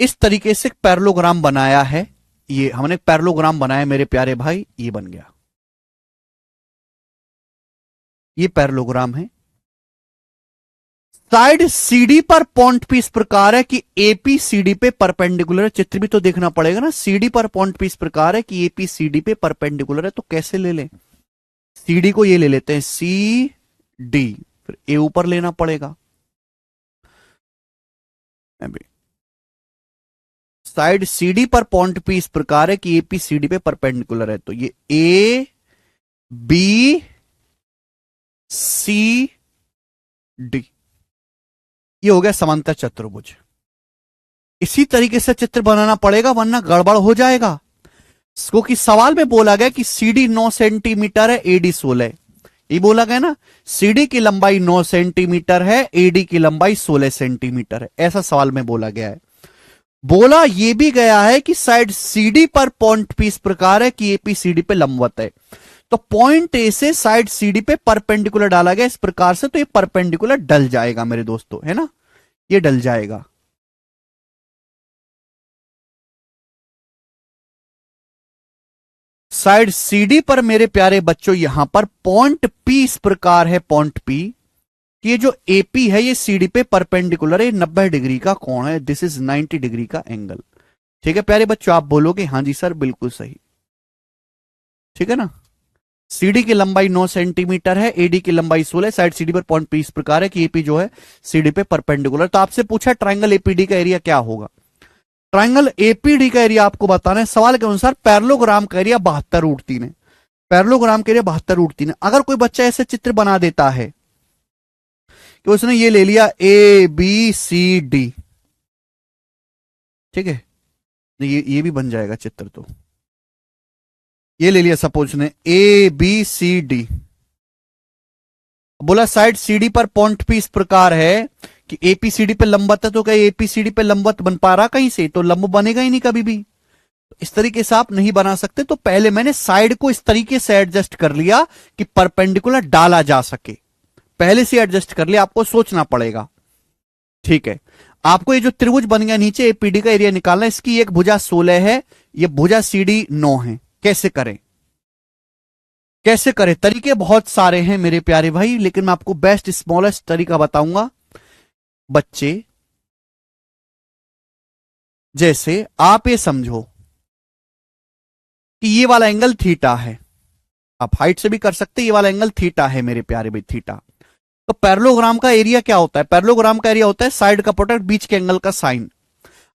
इस तरीके से पैरेललोग्राम बनाया है। ये हमने पैरेललोग्राम बनाया मेरे प्यारे भाई, ये बन गया, ये पैरेललोग्राम है। साइड सीडी पर पॉइंट पी इस प्रकार है कि एपी सीडी पे परपेंडिकुलर है। चित्र भी तो देखना पड़ेगा ना। सीडी पर पॉइंट पी इस प्रकार है कि एपी सीडी पे परपेंडिकुलर है। तो कैसे ले लें? सीडी को ये ले लेते हैं, सी डी, फिर ए ऊपर लेना पड़ेगा। साइड सीडी पर पॉइंट पी इस प्रकार है कि एपी सीडी पे परपेंडिकुलर है। तो ये ए बी सी डी, ये हो गया समांतर चतुर्भुज। इसी तरीके से चित्र बनाना पड़ेगा वरना गड़बड़ हो जाएगा। क्योंकि सवाल में बोला गया कि सीडी 9 सेंटीमीटर है, एडी 16। ये बोला गया ना, सीडी की लंबाई 9 सेंटीमीटर है, एडी की लंबाई 16 सेंटीमीटर है। ऐसा सवाल में बोला गया है। बोला यह भी गया है कि साइड सीडी पर पॉइंट पी इस प्रकार है कि एपी सीडी पे लंबवत है। तो पॉइंट ए से साइड सीडी पे परपेंडिकुलर डाला गया इस प्रकार से, तो ये परपेंडिकुलर डल जाएगा मेरे दोस्तों, है ना, ये डल जाएगा। साइड सीडी पर मेरे प्यारे बच्चों यहां पर पॉइंट पी इस प्रकार है, पॉइंट पी, ये जो एपी है ये सीडी पे परपेंडिकुलर है, 90 डिग्री का कोण है, दिस इज 90 डिग्री का एंगल। ठीक है प्यारे बच्चों, आप बोलोगे हाँ जी सर बिल्कुल सही, ठीक है ना। सीडी की लंबाई 9 सेंटीमीटर है, एडी की लंबाई 16, साइड सीडी पर पॉइंट पी इस प्रकार है कि एपी जो है सीडी पे परपेंडिकुलर। तो आपसे पूछा ट्राइंगल एपीडी का एरिया क्या होगा? ट्राइंगल एपीडी का एरिया आपको बताना है। सवाल के अनुसार पैरेललोग्राम का एरिया 72√3 है। पैरेललोग्राम के एरिया 72√3 है। अगर कोई बच्चा ऐसे चित्र बना देता है कि उसने ये ले लिया ए बी सी डी, ठीक है, ये भी बन जाएगा चित्र। तो ये ले लिया सपोज ने ए बी सी डी, बोला साइड सीडी पर पॉइंट पी इस प्रकार है कि एपीसीडी पे लंबवत है तो क्या एपीसीडी पे लंबवत बन पा रहा कहीं से? तो लंब बनेगा ही नहीं कभी भी। इस तरीके से आप नहीं बना सकते। तो पहले मैंने साइड को इस तरीके से एडजस्ट कर लिया कि परपेंडिकुलर डाला जा सके, पहले से एडजस्ट कर लिया, आपको सोचना पड़ेगा। ठीक है, आपको ये जो त्रिभुज बन गया नीचे एपीडी का एरिया निकालना है। इसकी एक भुजा 16 है, ये भुजा सीडी 9 है। कैसे करें, कैसे करें? तरीके बहुत सारे हैं मेरे प्यारे भाई, लेकिन मैं आपको बेस्ट स्मॉलेस्ट तरीका बताऊंगा। बच्चे जैसे आप ये समझो कि ये वाला एंगल थीटा है, आप हाइट से भी कर सकते, ये वाला एंगल थीटा है मेरे प्यारे भाई, थीटा। तो पैरेललोग्राम का एरिया क्या होता है? पैरेललोग्राम का एरिया होता है साइड का प्रोडक्ट बीच के एंगल का साइन।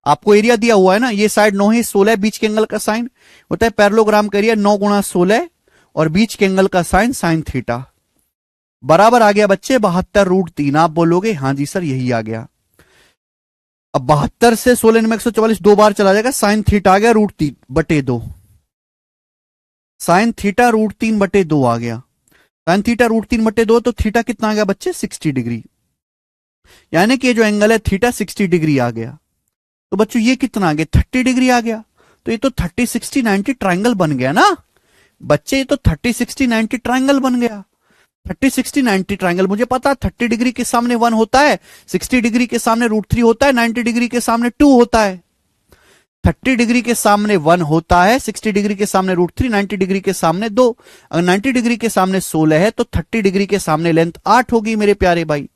आपको एरिया दिया हुआ है ना, ये साइड 9 है, 16 बीच के एंगल का साइन होता है। पैरेललोग्राम का एरिया 9 गुणा 16 और बीच के एंगल का साइन साइन थीटा बराबर आ गया बच्चे 72√3। आप बोलोगे हाँ जी सर यही आ गया। अब 72 से 16 में 144 दो बार चला जाएगा, साइन थीटा आ गया √3/2, साइन थीटा √3/2 आ गया। साइन थीटा √3/2 तो थीटा कितना आ गया बच्चे? 60 डिग्री। यानी कि ये जो एंगल है थीटा 60 डिग्री आ गया। तो बच्चों ये कितना आ गया? 30 डिग्री आ गया। तो ये तो 30 60 90 ट्राइंगल बन गया ना बच्चे, ये तो 30 60 90 ट्राइंगल बन गया। 30 60 90 ट्राइंगल, मुझे पता 30 डिग्री के सामने 1 होता है, 60 डिग्री के सामने √3 होता है, 90 डिग्री के सामने 2 होता है। 30 डिग्री के सामने 1 होता है, 60 डिग्री के सामने √3, 90 डिग्री के सामने 2। अगर 90 डिग्री के सामने 16 है तो 30 डिग्री के सामने लेंथ 8 होगी मेरे प्यारे भाई।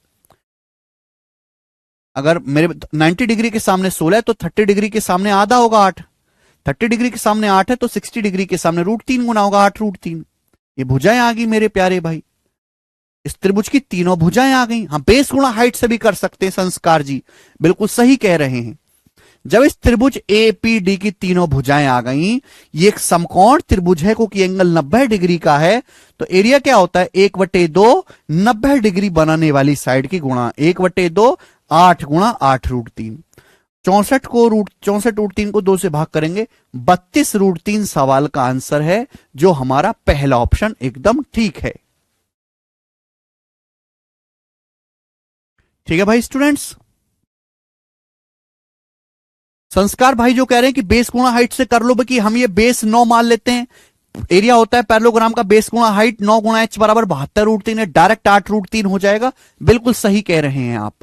अगर मेरे 90 डिग्री के सामने 16 है तो 30 डिग्री के सामने आधा होगा 8। 30 डिग्री के सामने 8 है तो 60 डिग्री के सामने √3 गुना होगा 8√3। ये भुजाएं आ गई मेरे प्यारे भाई, इस त्रिभुज की तीनों भुजाएं आ गई। हम बेस गुणा हाइट से भी कर सकते हैं, संस्कार जी बिल्कुल सही कह रहे हैं। जब इस त्रिभुज एपीडी की तीनों भुजाएं आ गई, ये एक समकोण त्रिभुज है क्योंकि एंगल 90 डिग्री का है, तो एरिया क्या होता है? 1/2 90 डिग्री बनाने वाली साइड की गुणा 1/2 8 गुणा 8√3। 64√3 को 2 से भाग करेंगे, 32√3 सवाल का आंसर है, जो हमारा पहला ऑप्शन एकदम ठीक है। ठीक है भाई स्टूडेंट्स। संस्कार भाई जो कह रहे हैं कि बेस गुणा हाइट से कर लो, कि हम ये बेस 9 मान लेते हैं, एरिया होता है पैरेललोग्राम का बेस गुणा हाइट 9 गुणा h बराबर 72√3 है, डायरेक्ट 8√3 हो जाएगा। बिल्कुल सही कह रहे हैं आप।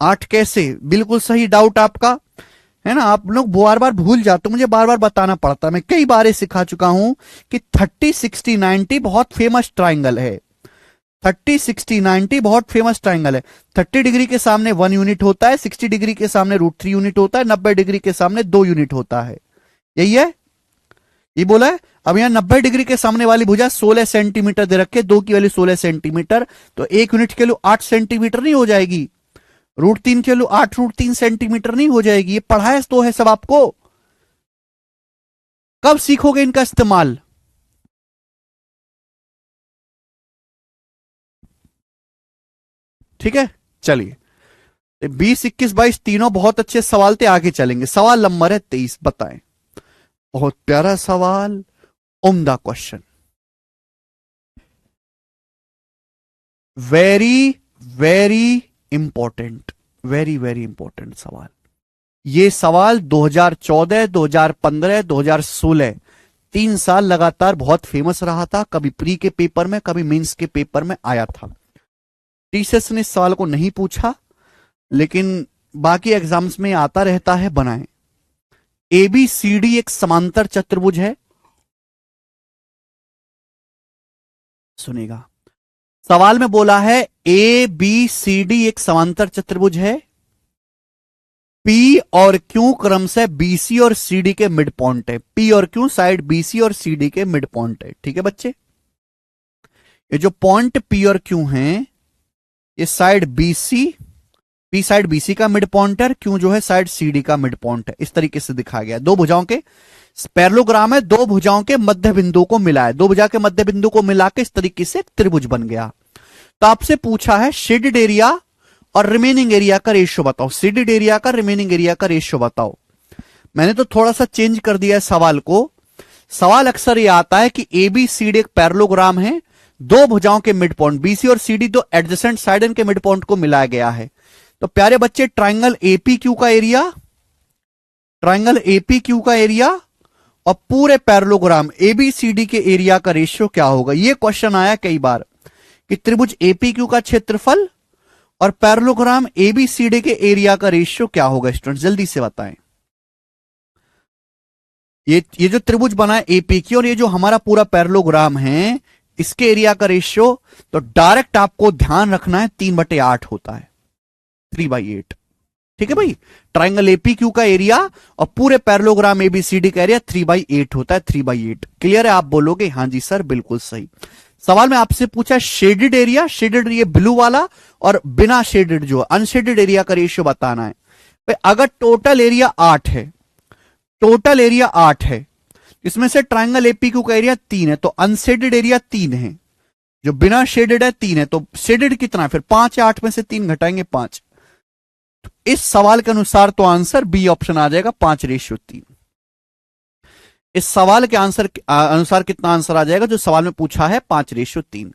8 कैसे? बिल्कुल सही डाउट आपका है ना। आप लोग बार बार भूल जाते, मुझे बार बार बताना पड़ता, मैं कई बार सिखा चुका हूं कि 30 60 90 बहुत फेमस ट्राइंगल है। 30 60 90 बहुत फेमस ट्राइंगल है। 30 डिग्री के सामने 1 यूनिट होता है, 60 डिग्री के सामने √3 यूनिट होता है, 90 डिग्री के सामने 2 यूनिट होता है। यही है, ये बोला है। अब यहां 90 डिग्री के सामने वाली भुजा 16 सेंटीमीटर दे रखे, 2 की वैल्यू 16 सेंटीमीटर, तो 1 यूनिट के लिए 8 सेंटीमीटर नहीं हो जाएगी, √3 के लिए 8√3 सेंटीमीटर नहीं हो जाएगी। ये पढ़ाया तो है सब आपको, कब सीखोगे इनका इस्तेमाल? ठीक है, चलिए 20 21 22 तीनों बहुत अच्छे सवाल थे, आगे चलेंगे। सवाल नंबर है 23, बताएं। बहुत प्यारा सवाल, उम्दा question, very very important, very very important सवाल। ये सवाल 2014 2015 2016 3 साल लगातार बहुत फेमस रहा था। कभी प्री के पेपर में, कभी मेंस के पेपर में आया था। टीचर्स ने इस सवाल को नहीं पूछा, लेकिन बाकी एग्जाम्स में आता रहता है। बनाएं। ABCD एक समांतर चतुर्भुज है। सुनिएगा, सवाल में बोला है ABCD एक समांतर चतुर्भुज है। P और Q क्रमशः BC और CD के मिड पॉइंट है। P और Q साइड BC और CD के मिड पॉइंट है। ठीक है बच्चे, ये जो पॉइंट P और Q हैं, ये side BC, P side BC का मिड पॉइंट है, Q जो है साइड CD का मिड पॉइंट है। इस तरीके से दिखाया गया। दो भुजाओं के पैरेललोग्राम है, दो भुजाओं के मध्य बिंदु को मिला है, दो भुजा के मध्य बिंदु को मिला के इस तरीके से त्रिभुज बन गया। तो आपसे पूछा है शेडेड एरिया और रिमेनिंग एरिया का रेशियो बताओ। शेडेड एरिया का रिमेनिंग एरिया का रेशियो बताओ। मैंने तो थोड़ा सा चेंज कर दिया है सवाल को। सवाल अक्सर ये आता है कि ABCD एक पैरेललोग्राम है, दो भुजाओं के मिड पॉइंट बीसी और सीडी, दो एडजेसेंट साइड के मिड पॉइंट को मिलाया गया है। तो प्यारे बच्चे ट्राइंगल एपीक्यू का एरिया, ट्राइंगल एपीक्यू का एरिया और पूरे पैरेललोग्राम एबीसीडी के एरिया का रेशियो क्या होगा। यह क्वेश्चन आया कई बार कि त्रिभुज एपीक्यू का क्षेत्रफल और पैरेललोग्राम एबीसीडी के एरिया का रेशियो क्या होगा। स्टूडेंट जल्दी से बताएं। ये जो त्रिभुज बना है एपीक्यू और ये जो हमारा पूरा पैरेललोग्राम है, इसके एरिया का रेशियो तो डायरेक्ट आपको ध्यान रखना है 3/8 होता है, 3/8। ठीक है भाई, ट्राइंगल एपीक्यू का एरिया और पूरे पैरेललोग्राम एबीसीडी का एरिया 3/8 होता है, 3/8। क्लियर है? आप बोलोगे हाँ जी सर बिल्कुल सही। सवाल में आपसे पूछा शेडेड एरिया, शेडेड ये ब्लू वाला और बिना शेडेड जो अनशेडेड एरिया का रेशियो बताना है। भाई अगर टोटल एरिया 8 है, टोटल एरिया 8 है, इसमें से ट्राइंगल एपीक्यू का एरिया 3 है, तो अनशेडेड एरिया 3 है, जो बिना शेडेड है 3 है, तो शेडेड कितना है फिर 5 है, 8 में से 3 घटाएंगे 5। तो इस सवाल के अनुसार तो आंसर बी ऑप्शन आ जाएगा 5:3। इस सवाल के आंसर अनुसार कितना आंसर आ जाएगा जो सवाल में पूछा है 5:3।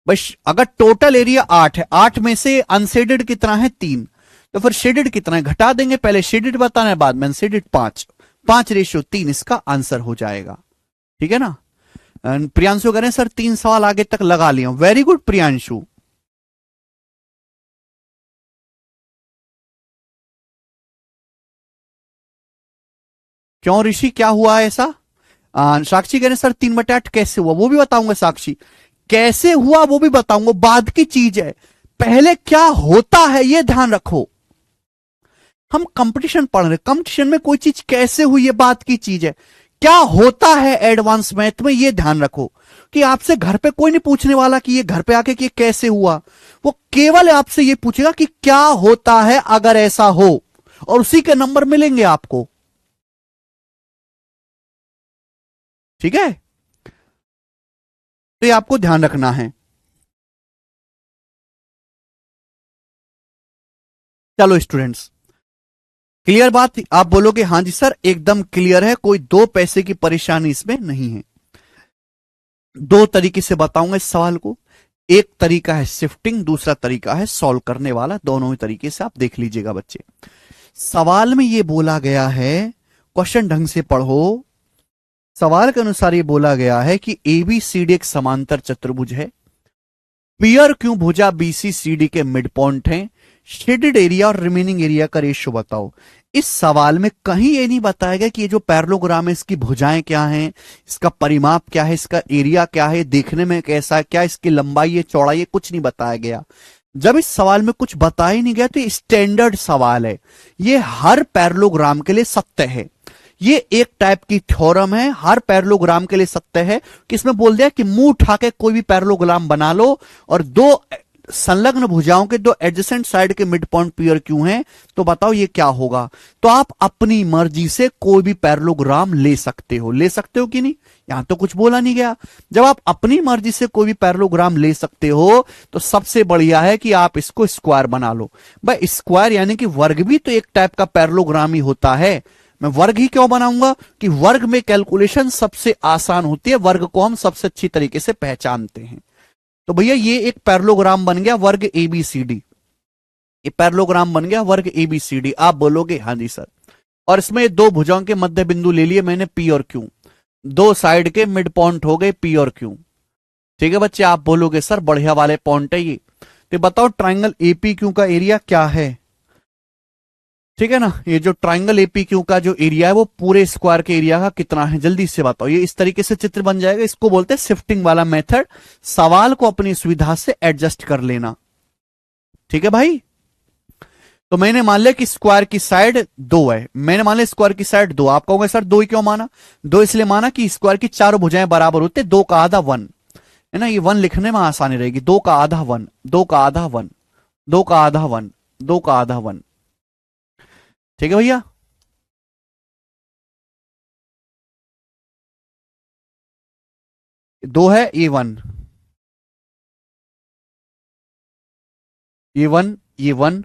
बस अगर टोटल एरिया 8 है, 8 में से अनशेडेड कितना है 3, तो फिर शेडेड कितना है घटा देंगे, पहले शेडेड बताना है बाद में अनशेडेड 5, 5:3 इसका आंसर हो जाएगा। ठीक है ना? प्रियांशु करें सर 3 सवाल आगे तक लगा लिया, वेरी गुड प्रियांशु। क्यों ऋषि क्या हुआ ऐसा? साक्षी कह रहे सर 3/8 कैसे हुआ, वो भी बताऊंगा। साक्षी कैसे हुआ वो भी बताऊंगा, बाद की चीज है, पहले क्या होता है ये ध्यान रखो। हम कंपटीशन पढ़ रहे, कंपटीशन में कोई चीज कैसे हुई ये बात की चीज है, क्या होता है एडवांस मैथ में ये ध्यान रखो। कि आपसे घर पे कोई नहीं पूछने वाला कि ये घर पे आके कि ये कैसे हुआ, वो केवल आपसे ये पूछेगा कि क्या होता है अगर ऐसा हो, और उसी के नंबर मिलेंगे आपको। ठीक है, तो ये आपको ध्यान रखना है। चलो स्टूडेंट्स, क्लियर बात? आप बोलोगे हाँ जी सर एकदम क्लियर है, कोई 2 पैसे की परेशानी इसमें नहीं है। 2 तरीके से बताऊंगा इस सवाल को, एक तरीका है शिफ्टिंग, दूसरा तरीका है सॉल्व करने वाला। दोनों ही तरीके से आप देख लीजिएगा बच्चे। सवाल में यह बोला गया है, क्वेश्चन ढंग से पढ़ो। सवाल के अनुसार यह बोला गया है कि एबीसीडी एक समांतर चतुर्भुज है, पीआर क्यू भुजा बीसी सीडी के मिड पॉइंट है, शेडेड एरिया और रिमेनिंग एरिया का रेशियो बताओ। इस सवाल में कहीं ये नहीं बताया गया कि ये जो पैरेललोग्राम है इसकी भुजाएं क्या हैं, इसका परिमाप क्या है, इसका एरिया क्या है, देखने में कैसा है, क्या इसकी लंबाई है चौड़ाई है, कुछ नहीं बताया गया। जब इस सवाल में कुछ बताया ही नहीं गया तो ये स्टैंडर्ड सवाल है, ये हर पैरेललोग्राम के लिए सत्य है। ये एक टाइप की थ्योरम है, हर पैरेललोग्राम के लिए सत्य है कि इसमें बोल दिया कि मुंह उठा के कोई भी पैरेललोग्राम बना लो और 2 संलग्न भुजाओं के 2 एडजेसेंट साइड के मिड पॉइंट पीआर क्यू हैं, तो बताओ ये क्या होगा। तो आप अपनी मर्जी से कोई भी पैरेललोग्राम ले सकते हो, ले सकते हो कि नहीं, यहां तो कुछ बोला नहीं गया। जब आप अपनी मर्जी से कोई भी पैरेललोग्राम ले सकते हो तो सबसे बढ़िया है कि आप इसको स्क्वायर बना लो। भाई स्क्वायर यानी कि वर्ग भी तो एक टाइप का पैरेललोग्राम ही होता है। मैं वर्ग ही क्यों बनाऊंगा कि वर्ग में कैलकुलेशन सबसे आसान होती है, वर्ग को हम सबसे अच्छी तरीके से पहचानते हैं। तो भैया ये एक पैरेललोग्राम बन गया वर्ग एबीसीडी, ये पैरेललोग्राम बन गया वर्ग एबीसीडी। आप बोलोगे हाँ जी सर, और इसमें 2 भुजाओं के मध्य बिंदु ले लिए मैंने पी और क्यू, 2 साइड के मिड पॉइंट हो गए पी और क्यू। ठीक है बच्चे, आप बोलोगे सर बढ़िया वाले पॉइंट है ये। तो बताओ ट्राइंगल एपी क्यू का एरिया क्या है। ठीक है ना, ये जो ट्राइंगल एपी क्यू का जो एरिया है वो पूरे स्क्वायर के एरिया का कितना है, जल्दी से बताओ। ये इस तरीके से चित्र बन जाएगा, इसको बोलते हैं शिफ्टिंग वाला मेथड, सवाल को अपनी सुविधा से एडजस्ट कर लेना। ठीक है भाई, तो मैंने मान लिया कि स्क्वायर की साइड 2 है, मैंने मान लिया स्क्वायर की साइड 2। आप कहोगे सर 2 ही क्यों माना, 2 इसलिए माना कि स्क्वायर की चारों भुजाएं बराबर होते, 2 का आधा 1 है ना, ये 1 लिखने में आसानी रहेगी। 2 का आधा 1, 2 का आधा 1, 2 का आधा 1, 2 का आधा 1। ठीक है भैया, दो है A1, A1, A1,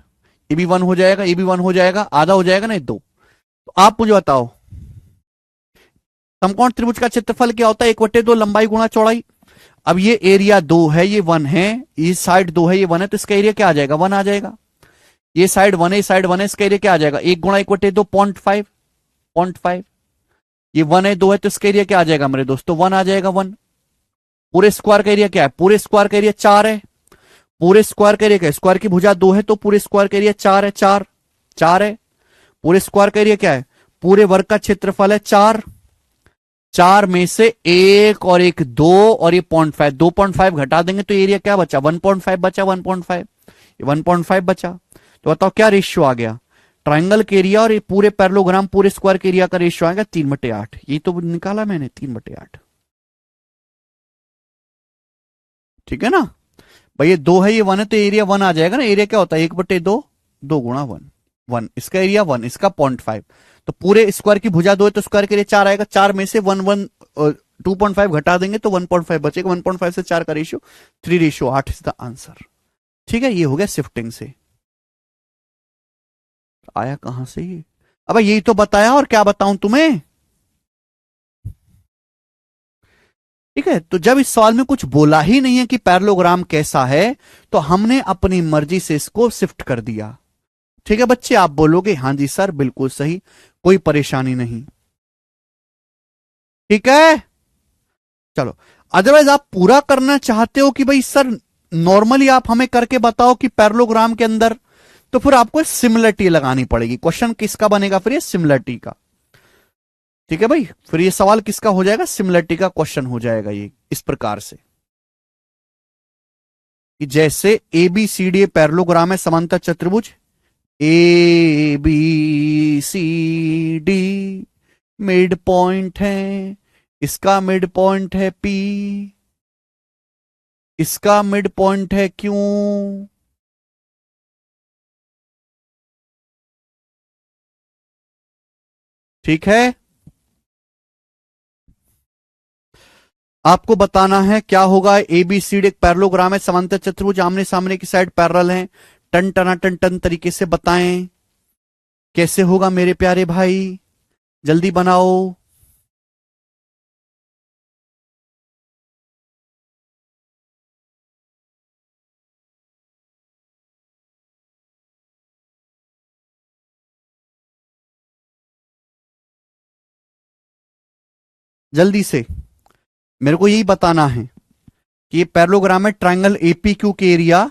ये भी 1 हो जाएगा, ये भी 1 हो जाएगा, आधा हो जाएगा ना 2। तो आप मुझे बताओ समकोण त्रिभुज का क्षेत्रफल क्या होता है, 1/2 लंबाई गुणा चौड़ाई। अब ये एरिया 2 है, ये 1 है, ये साइड 2 है, ये 1 है, तो इसका एरिया क्या आ जाएगा? 1 आ जाएगा। ये साइड 1 है, ये साइड 1 है, इसका एरिया क्या आ जाएगा? 1 गुणा 1/2 0.5, 0.5। ये 1 है, 2 है, तो इसका एरिया क्या आ जाएगा मेरे दोस्तों? 1 आ जाएगा, 1। पूरे स्क्वायर का एरिया क्या है? पूरे स्क्वायर का एरिया 4 है। पूरे स्क्वायर का एरिया क्या है? स्क्वायर की भुजा 2 है, तो पूरे स्क्वायर का एरिया 4 है, 4 4 है। पूरे स्क्वायर का एरिया क्या है? पूरे वर्ग का क्षेत्रफल है 4। 4 में से 1 और 1 2 और ये 0.5, 2.5 घटा देंगे तो एरिया क्या बचा? 1.5 बचा, 1.5, ये 1.5 बचा। तो बताओ क्या रेशियो आ गया? ट्राइंगल के एरिया और ये पूरे पैरेललोग्राम पूरे स्क्वायर के एरिया का रेशियो आएगा 3/8। ये तो निकाला मैंने, 3/8। ठीक है ना भाई? ये 2 है, ये 1 है, तो एरिया 1 आ जाएगा ना। एरिया क्या होता है? 1/2, 2 गुणा 1, 1। इसका एरिया 1, इसका 0.5। तो पूरे स्क्वायर की भुजा 2 है, तो स्क्वायर के लिए 4 आएगा। 4 में से 2.5 घटा देंगे तो 1.5 बचेगा। 1.5 से 4 का रेशियो 3:8 इज द आंसर। ठीक है, ये हो गया शिफ्टिंग से। आया कहां से ये? अब यही तो बताया, और क्या बताऊं तुम्हें? ठीक है, तो जब इस सवाल में कुछ बोला ही नहीं है कि पैरेललोग्राम कैसा है, तो हमने अपनी मर्जी से इसको शिफ्ट कर दिया। ठीक है बच्चे, आप बोलोगे हाँ जी सर बिल्कुल सही, कोई परेशानी नहीं। ठीक है, चलो। अदरवाइज आप पूरा करना चाहते हो कि भाई सर नॉर्मली आप हमें करके बताओ कि पैरेललोग्राम के अंदर, तो फिर आपको सिमिलरिटी लगानी पड़ेगी। क्वेश्चन किसका बनेगा फिर? ये सिमिलरिटी का। ठीक है भाई, फिर ये सवाल किसका हो जाएगा? सिमिलरिटी का क्वेश्चन हो जाएगा ये, इस प्रकार से कि जैसे A B C D parallelogram है, समांतर चतुर्भुज A B C D, mid point है, इसका मिड पॉइंट है पी, इसका मिड पॉइंट है क्यू। ठीक है, आपको बताना है क्या होगा। ए बी सी डी एक पैरेललोग्राम है, समांतर चतुर्भुज, आमने सामने की साइड पैरेलल हैं। टन टना टन टन तरीके से बताएं कैसे होगा मेरे प्यारे भाई, जल्दी बनाओ। जल्दी से मेरे को यही बताना है कि ये पैरेललोग्राम है ट्रायंगल एपीक्यू के एरिया,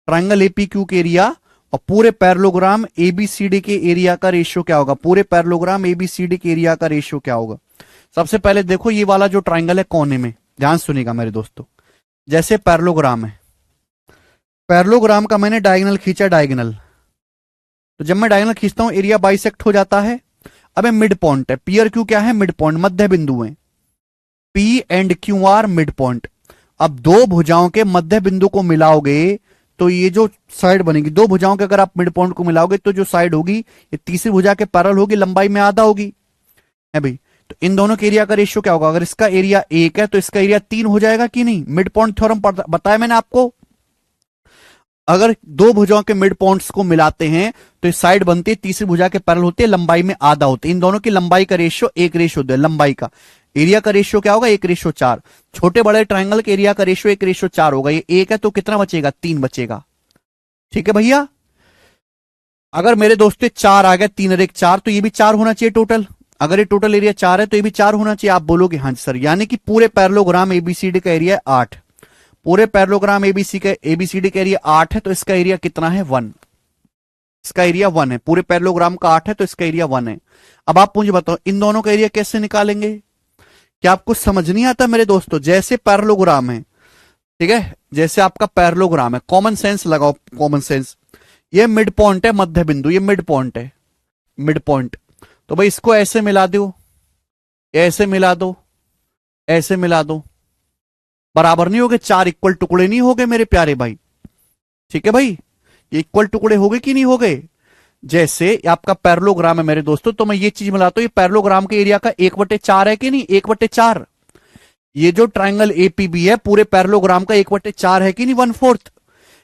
ट्रायंगल एपीक्यू के एरिया और पूरे पैरेललोग्राम एबीसीडी के एरिया का रेशियो क्या होगा? पूरे पैरेललोग्राम एबीसीडी के एरिया का रेशियो क्या होगा? सबसे पहले देखो ये वाला जो ट्रायंगल है कोने में, ध्यान सुनिएगा मेरे दोस्तों। जैसे पैरेललोग्राम है, पैरेललोग्राम का मैंने डायगोनल खींचा, डायगोनल, तो जब मैं डायगोनल खींचता हूं एरिया बाइसेक्ट हो जाता है। अब मिड पॉइंट है, पी और क्यू क्या है? मिड पॉइंट, मध्य बिंदु है। P and Q R mid point. अब दो भुजाओं के मध्य बिंदु को मिलाओगे तो ये जो साइड बनेगी, दो भुजाओं के अगर आप मिड पॉइंट को मिलाओगे तो जो साइड होगी ये तीसरी भुजा के पैरेलल होगी, लंबाई में आधा होगी, है भाई। तो इन दोनों के एरिया का रेशियो क्या होगा? अगर इसका एरिया 1 है तो इसका एरिया 3 हो जाएगा कि नहीं? मिड पॉइंट थ्योरम बताया मैंने आपको। अगर दो भुजाओं के मिड पॉइंट्स को मिलाते हैं तो इस साइड बनती है, तीसरी भुजा के पैरेलल होती है, लंबाई में आधा होती है। इन दोनों की लंबाई का रेशियो 1:2, लंबाई का। एरिया का रेशियो क्या होगा? 1:4। छोटे बड़े ट्रायंगल के एरिया का रेशियो 1:4 होगा। ये 1 है तो कितना बचेगा? 3 बचेगा। ठीक है भैया, अगर मेरे दोस्तों 4 आ गया, 3 और 1 4, तो ये भी 4 होना चाहिए टोटल। अगर ये टोटल एरिया 4 है तो ये भी 4 होना चाहिए। आप बोलोगे हाँ सर, यानी कि पूरे पैरेललोग्राम एबीसीडी का एरिया 8। पूरे पैरेललोग्राम एबीसीडी का एरिया 8 है तो इसका एरिया कितना है? 1। इसका एरिया 1 है। पूरे पैरेललोग्राम का 8 है तो इसका एरिया 1 है। अब आप मुझे बताओ इन दोनों का एरिया कैसे निकालेंगे? क्या आपको समझ नहीं आता मेरे दोस्तों? जैसे पैरेललोग्राम है, ठीक है, जैसे आपका पैरेललोग्राम है, कॉमन सेंस लगाओ, कॉमन सेंस। ये मिड पॉइंट है, मध्य बिंदु, ये मिड पॉइंट है, मिड पॉइंट। तो भाई इसको ऐसे मिला दो, ऐसे मिला दो, ऐसे मिला दो, बराबर नहीं हो गए? 4 इक्वल टुकड़े नहीं हो गए मेरे प्यारे भाई? ठीक है भाई, ये इक्वल टुकड़े हो गए कि नहीं हो गए? जैसे आपका पैरेललोग्राम है मेरे दोस्तों, तो मैं ये चीज मिलाता हूं, ये पैरेललोग्राम के एरिया का 1/4 है कि नहीं? 1/4। ये जो ट्राइंगल एपीबी है पूरे पैरेललोग्राम का 1/4 है कि नहीं? 1/4।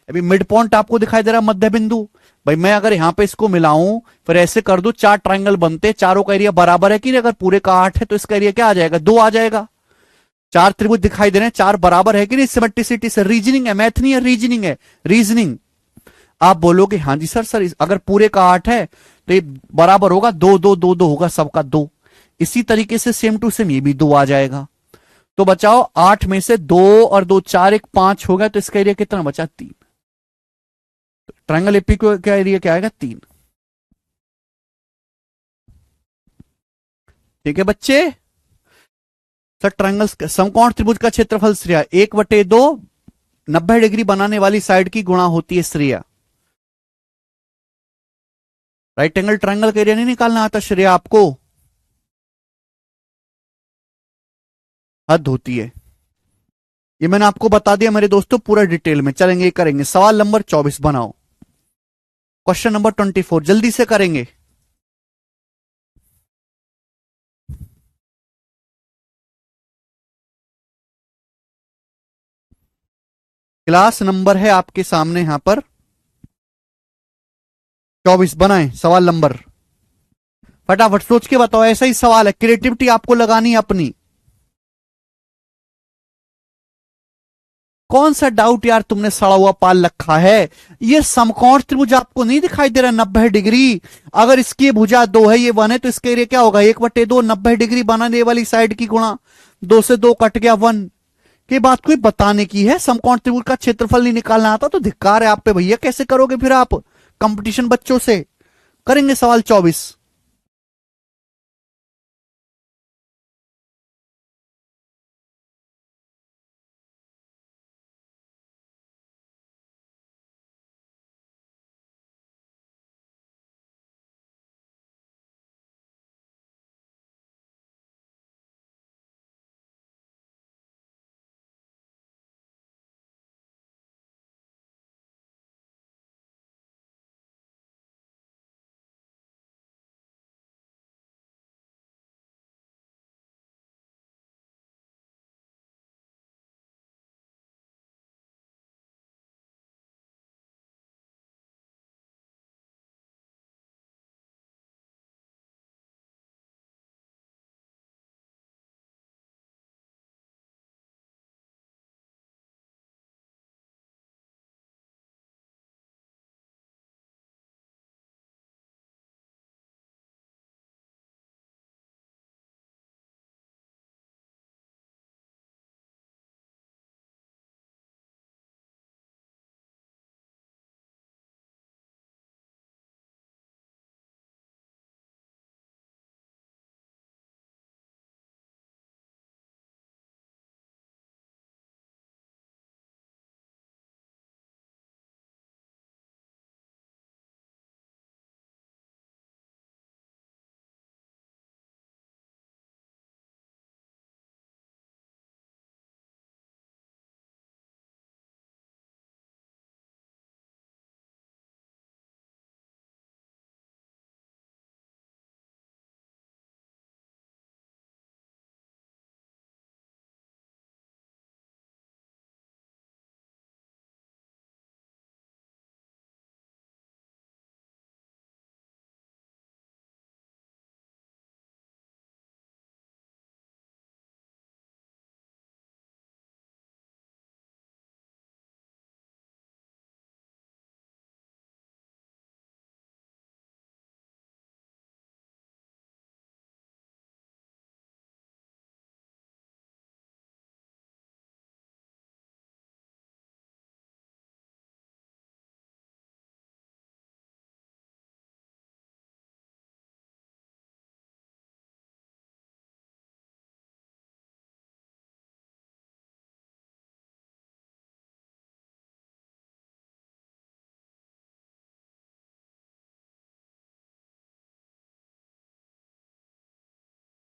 अभी मिड पॉइंट आपको दिखाई दे रहा है, मध्य बिंदु। भाई मैं अगर यहां पे इसको मिलाऊं फिर ऐसे कर दू, 4 ट्राइंगल बनते, चारों का एरिया बराबर है कि नहीं? अगर पूरे का 8 है तो इसका एरिया क्या आ जाएगा? 2 आ जाएगा। चार त्रिभुज दिखाई दे रहे हैं, चार बराबर है कि नहीं सिमेट्रिसिटी से। रीजनिंग है, मैथ नहीं है, रीजनिंग है, रीजनिंग। आप बोलोगे हाँ जी सर, अगर पूरे का 8 है तो ये बराबर होगा, दो दो दो दो होगा, सबका 2। इसी तरीके से सेम टू सेम ये भी 2 आ जाएगा। तो बचाओ 8 में से 2 और 2 4, एक 5 हो गया, तो इसका एरिया कितना बचा? 3। ट्रायंगल एपी का एरिया क्या आएगा? 3। ठीक है बच्चे। सर ट्रायंगल समकोण त्रिभुज का क्षेत्रफल श्रेया 1/2 90 डिग्री बनाने वाली साइड की गुणा होती है श्रेया। राइट एंगल ट्रायंगल का एरिया नहीं निकालना आता श्रेया आपको? हद होती है। ये मैंने आपको बता दिया मेरे दोस्तों, पूरा डिटेल में चलेंगे, करेंगे। सवाल नंबर 24 बनाओ, क्वेश्चन नंबर 24 जल्दी से करेंगे। क्लास नंबर है आपके सामने यहां पर 24। बनाए सवाल नंबर, फटाफट सोच के बताओ। ऐसा ही सवाल है, क्रिएटिविटी आपको लगानी है अपनी। कौन सा डाउट यार तुमने सड़ा हुआ पाल रखा है? ये समकोण त्रिभुज आपको नहीं दिखाई दे रहा 90 डिग्री? अगर इसकी भुजा 2 है, ये 1 है, तो इसके एरिया क्या होगा? 1/2 90 डिग्री बनाने वाली साइड की गुणा 2 से 2 कट गया 1। की बात कोई बताने की है? समकोण त्रिभुज का क्षेत्रफल नहीं निकालना आता तो धिक्कार है आप पे भैया। कैसे करोगे फिर आप कंपटीशन बच्चों से? करेंगे सवाल 24।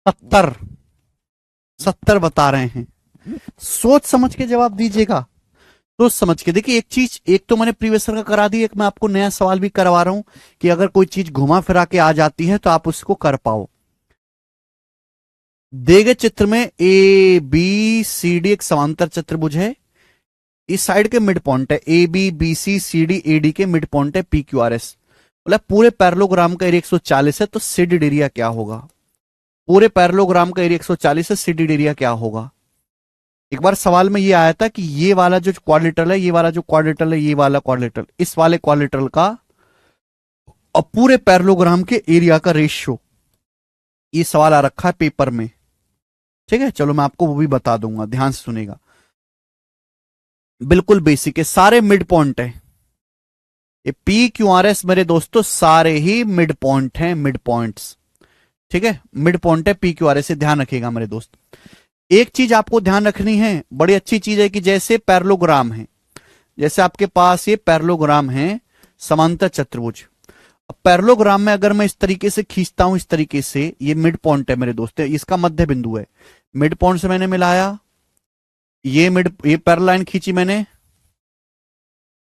सत्तर 70 बता रहे हैं। सोच समझ के जवाब दीजिएगा, सोच समझ के। देखिए एक चीज, एक तो मैंने प्रीवियस का करा दी, एक मैं आपको नया सवाल भी करवा रहा हूं कि अगर कोई चीज घुमा फिरा के आ जाती है तो आप उसको कर पाओ। दिए गए चित्र में ए बी सी डी एक समांतर चतुर्भुज है। इस साइड के मिड पॉइंट है A B B C C D A D के मिड पॉइंट है पी क्यू आर एस। मतलब पूरे पैरेललोग्राम का एरिया 140 है, तो सीडी एरिया क्या होगा? पूरे पैरेललोग्राम का एरिया 140 है, सीडी एरिया क्या होगा? एक बार सवाल में ये आया था कि ये वाला जो क्वाड्रिलेटरल है, ये वाला जो क्वाड्रिलेटरल है, ये वाला क्वाड्रिलेटरल, इस वाले क्वाड्रिलेटरल का और पूरे पैरेललोग्राम के एरिया का रेशियो, ये सवाल आ रखा है पेपर में। ठीक है, चलो मैं आपको वो भी बता दूंगा, ध्यान से सुनेगा। बिल्कुल बेसिक है, सारे मिड पॉइंट है। ये पी क्यू आर एस मेरे दोस्तों सारे ही मिड पॉइंट हैं, मिड पॉइंट्स। ठीक है, मिड पॉइंट है पी क्यू आर एस, से ध्यान रखिएगा मेरे दोस्त। एक चीज आपको ध्यान रखनी है, बड़ी अच्छी चीज है, कि जैसे पैरेललोग्राम है, जैसे आपके पास ये पैरेललोग्राम है समांतर चतुर्भुज, पैरेललोग्राम में अगर मैं इस तरीके से खींचता हूं, इस तरीके से, ये मिड पॉइंट है मेरे दोस्त, इसका मध्य बिंदु है। मिड पॉइंट से मैंने मिलाया, ये पैरेलल लाइन खींची मैंने,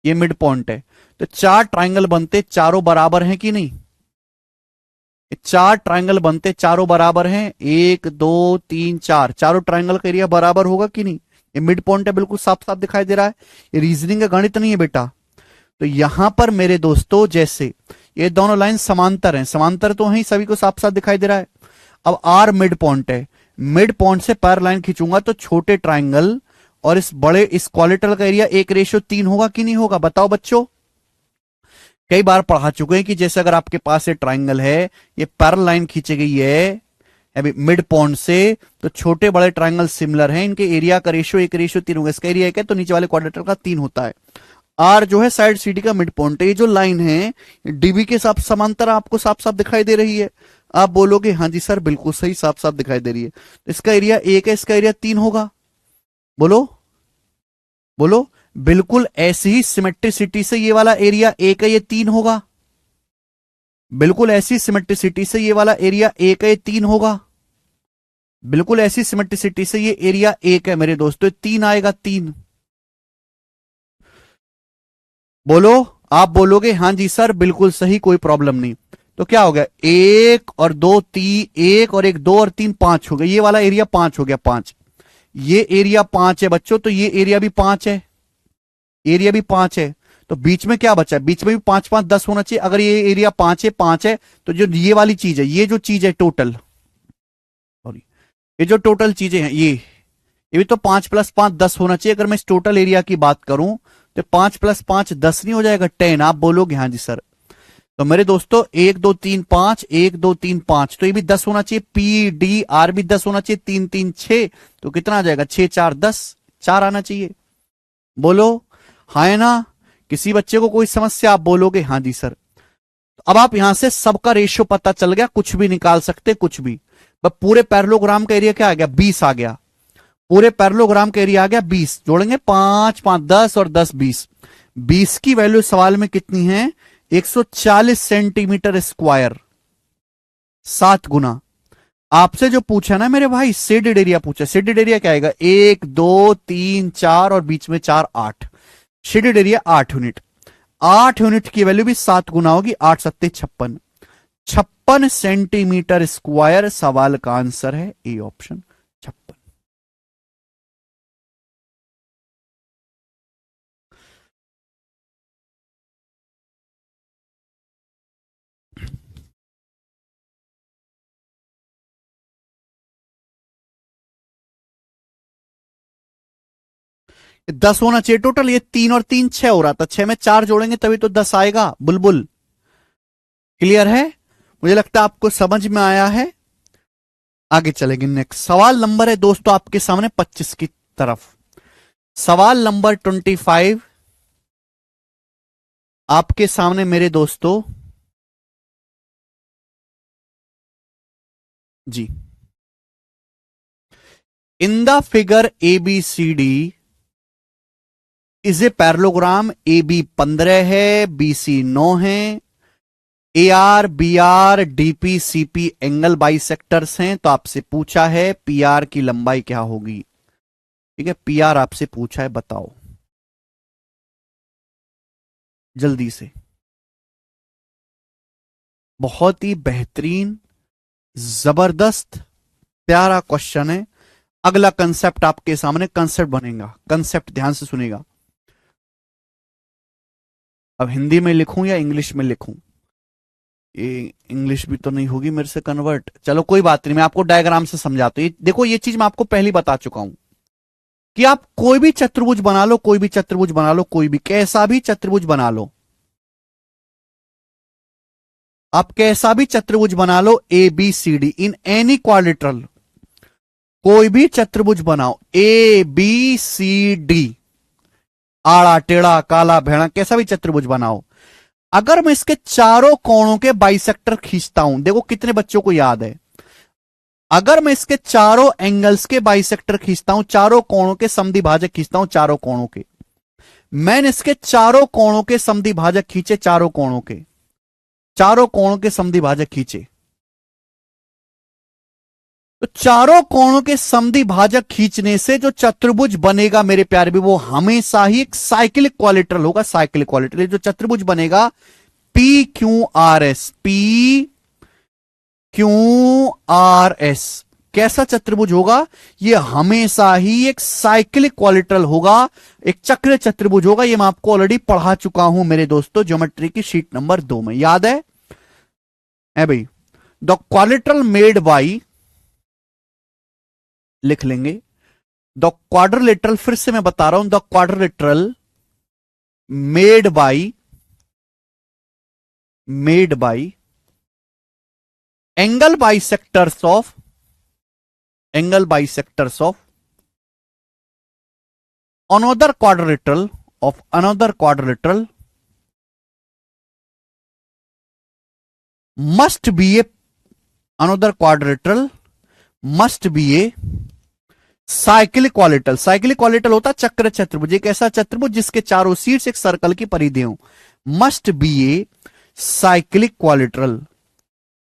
ये मिड पॉइंट है, तो चार ट्राइंगल बनते, चारों बराबर हैं कि नहीं? चार ट्राइंगल बनते, चारों बराबर हैं, 1 2 3 4, चारों ट्राइंगल का एरिया बराबर होगा कि नहीं? ये मिड पॉइंट है, बिल्कुल साफ साफ दिखाई दे रहा है। ये रीजनिंग का गणित नहीं है बेटा। तो यहां पर मेरे दोस्तों जैसे ये दोनों लाइन समांतर हैं, समांतर तो हैं, सभी को साफ साफ दिखाई दे रहा है। अब आर मिड पॉइंट है, मिड पॉइंट से पैरेलल लाइन खींचूंगा तो छोटे ट्राइंगल और इस बड़े, इस क्वाड्रिलेटरल का एरिया 1:3 होगा कि नहीं होगा? बताओ बच्चों। कई बार पढ़ा चुके हैं कि जैसे अगर आपके पास ये ट्राइंगल है, ये पैरेलल लाइन खींची गई है अभी मिड पॉइंट से, तो छोटे बड़े ट्राइंगल सिमिलर हैं, इनके एरिया का रेशियो 1:3 होगा। इसका एरिया क्या है? तो नीचे वाले क्वाड्रिलेटरल का 3 होता है। आर जो है साइड सीडी का मिड पॉइंट है। ये जो लाइन है डीबी के साथ समांतर आपको साफ साफ दिखाई दे रही है। आप बोलोगे हाँ जी सर बिल्कुल सही, साफ साफ दिखाई दे रही है। तो इसका एरिया 1 है, इसका एरिया 3 होगा। बोलो बोलो, बिल्कुल ऐसी ही सिमेट्रिसिटी से ये वाला एरिया 1 है, ये 3 होगा। बिल्कुल ऐसी सिमेट्रिसिटी से ये वाला एरिया 1 है, ये 3 होगा। बिल्कुल ऐसी सिमेट्रिसिटी से ये एरिया 1 है मेरे दोस्तों, 3 आएगा, 3। बोलो, आप बोलोगे हाँ जी सर बिल्कुल सही, कोई प्रॉब्लम नहीं। तो क्या हो गया? 1 और 2 3, 1 और 1 2 और 3 5 हो गया। ये वाला एरिया 5 हो गया, 5। ये एरिया 5 है बच्चों, तो ये एरिया भी 5 है, एरिया भी 5 है। तो बीच में क्या बचा? बीच में भी 5 5 10 होना चाहिए। अगर ये एरिया 5 है, 5 है, तो जो ये वाली चीज है, ये जो चीज है टोटल, सॉरी, ये जो टोटल चीजें हैं, ये भी तो 5 + 5 10 होना चाहिए। अगर मैं इस टोटल एरिया की बात करूं तो 5 + 5 10 नहीं हो जाएगा? 10। आप बोलोगे हाँ जी सर। तो मेरे दोस्तों 1 2 3 5, 1 2 3 5, तो ये भी 10 होना चाहिए। पी डी आर भी 10 होना चाहिए। 3 3 6, तो कितना आ जाएगा? 6 4 10, 4 आना चाहिए। बोलो हाँ है ना? किसी बच्चे को कोई समस्या? आप बोलोगे हाँ जी सर। अब आप यहां से सबका रेशियो पता चल गया, कुछ भी निकाल सकते, कुछ भी। पूरे पैरेललोग्राम का एरिया क्या आ गया? 20 आ गया। पूरे पैरेललोग्राम का एरिया आ गया 20। जोड़ेंगे 5 5 10 और 10 20। 20 की वैल्यू सवाल में कितनी है? 140 सेंटीमीटर स्क्वायर, 7 गुना। आपसे जो पूछा ना मेरे भाई, शेडेड एरिया पूछा। शेडेड एरिया क्या आएगा? 1 2 3 4 और बीच में 4 8। Shaded area 8 unit. 8 यूनिट की वैल्यू भी 7 गुना होगी। 8 7 56, 56 सेंटीमीटर स्क्वायर सवाल का आंसर है ए ऑप्शन, 56। 10 होना चाहिए टोटल। ये 3 और 3 6 हो रहा था, 6 में 4 जोड़ेंगे तभी तो 10 आएगा। बुलबुल क्लियर है? मुझे लगता है आपको समझ में आया है। आगे चलेंगे। नेक्स्ट सवाल नंबर है दोस्तों आपके सामने 25 की तरफ। सवाल नंबर 25 आपके सामने मेरे दोस्तों जी। In the figure ABCD is a parallelogram. AB 15 है, BC 9 है, AR, BR, DP, CP angle bisectors हैं। तो आपसे पूछा है PR की लंबाई क्या होगी? ठीक है, PR आपसे पूछा है, बताओ जल्दी से। बहुत ही बेहतरीन, जबरदस्त, प्यारा क्वेश्चन है। अगला कंसेप्ट आपके सामने कंसेप्ट बनेगा। कंसेप्ट ध्यान से सुनेगा। अब हिंदी में लिखूं या इंग्लिश में लिखूं? ये इंग्लिश भी तो नहीं होगी मेरे से कन्वर्ट। चलो कोई बात नहीं, मैं आपको डायग्राम से समझाता हूं। देखो ये चीज मैं आपको पहले बता चुका हूं कि आप कोई भी चतुर्भुज बना लो, कोई भी चतुर्भुज बना लो, कोई भी कैसा भी चतुर्भुज बना लो, आप कैसा भी चतुर्भुज बना लो, A B C D in any quadrilateral, कोई भी चतुर्भुज बनाओ, ए बी सी डी, आड़ा टेढ़ा काला भेड़ा, कैसा भी चतुर्भुज बनाओ, अगर मैं इसके चारों कोणों के बाइसेक्टर खींचता हूं, देखो कितने बच्चों को याद है, अगर मैं इसके चारों एंगल्स के बाइसेक्टर खींचता हूं, चारों कोणों के समद्विभाजक खींचता हूं, चारों कोणों के, मैंने इसके चारों कोणों के समद्विभाजक खींचे, चारों कोणों के, चारों कोणों के समद्विभाजक खींचे, तो चारों कोणों के समद्विभाजक खींचने से जो चतुर्भुज बनेगा मेरे प्यारे भी, वो हमेशा ही एक साइक्लिक क्वाड्रिलेटरल होगा, साइक्लिक क्वाड्रिलेटरल। जो चतुर्भुज बनेगा P Q R S, P Q R S, कैसा चतुर्भुज होगा, ये हमेशा ही एक साइक्लिक क्वाड्रिलेटरल होगा, एक चक्र चतुर्भुज होगा। ये मैं आपको ऑलरेडी पढ़ा चुका हूं मेरे दोस्तों, ज्योमेट्री की शीट नंबर 2 में, याद है भाई। द क्वाड्रिलेटरल मेड बाई, लिख लेंगे, द क्वाड्रिलेटरल, फिर से मैं बता रहा हूं, the quadrilateral made by angle bisectors of another quadrilateral must be a cyclic quadrilateral. Cyclic quadrilateral होता चक्र चतुर्भुज, एक ऐसा चतुर्भुज जिसके चारों शीर्ष एक सर्कल की परिधि हो। Must be a cyclic quadrilateral,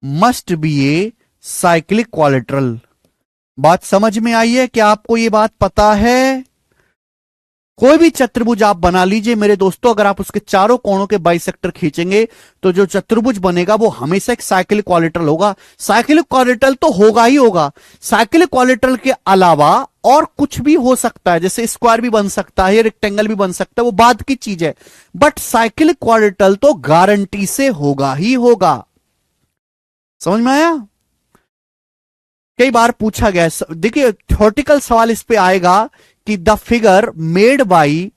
must be a cyclic quadrilateral. बात समझ में आई है? क्या आपको यह बात पता है? कोई भी चतुर्भुज आप बना लीजिए मेरे दोस्तों, अगर आप उसके चारों कोणों के बाइसेक्टर खींचेंगे तो जो चतुर्भुज बनेगा वो हमेशा एक साइक्लिक क्वाड्रिलेटरल होगा। साइक्लिक क्वाड्रिलेटरल तो होगा ही होगा, साइक्लिक क्वाड्रिलेटरल के अलावा और कुछ भी हो सकता है, जैसे स्क्वायर भी बन सकता है, रेक्टेंगल भी बन सकता है, वो बाद की चीज है, बट साइक्लिक क्वाड्रिलेटरल तो गारंटी से होगा ही होगा। समझ में आया? कई बार पूछा गया, देखिए थ्योरेटिकल सवाल इस पे आएगा कि the figure made by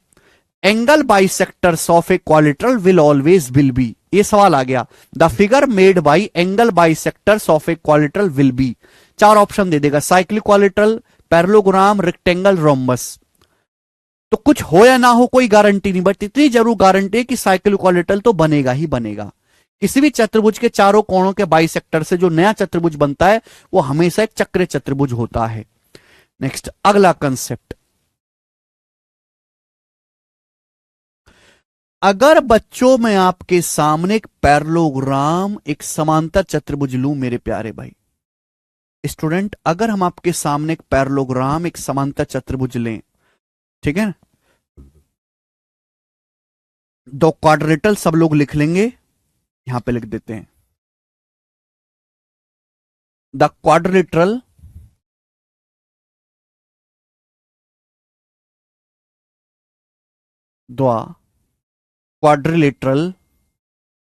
angle bisectors of a quadrilateral will always will be, ये सवाल आ गया। The figure made by angle bisectors of a quadrilateral will be, चार ऑप्शन दे देगा, cyclic quadrilateral, parallelogram, rectangle, rhombus. तो कुछ हो या ना हो कोई गारंटी नहीं, बट इतनी जरूर गारंटी है कि साइक्लिक क्वाड्रिलेटरल तो बनेगा ही बनेगा। किसी भी चतुर्भुज के चारों कोणों के बाइसेक्टर से जो नया चतुर्भुज बनता है वो हमेशा एक चक्र चतुर्भुज होता है। नेक्स्ट, अगला कंसेप्ट, अगर बच्चों मैं आपके सामने एक पैरेललोग्राम, एक समांतर चतुर्भुज लूं मेरे प्यारे भाई स्टूडेंट, अगर हम आपके सामने एक पैरेललोग्राम, एक समांतर चतुर्भुज लें, ठीक है, दो क्वाड्रिलेटरल सब लोग लिख लेंगे, यहां पे लिख देते हैं, the quadrilateral quadrilateral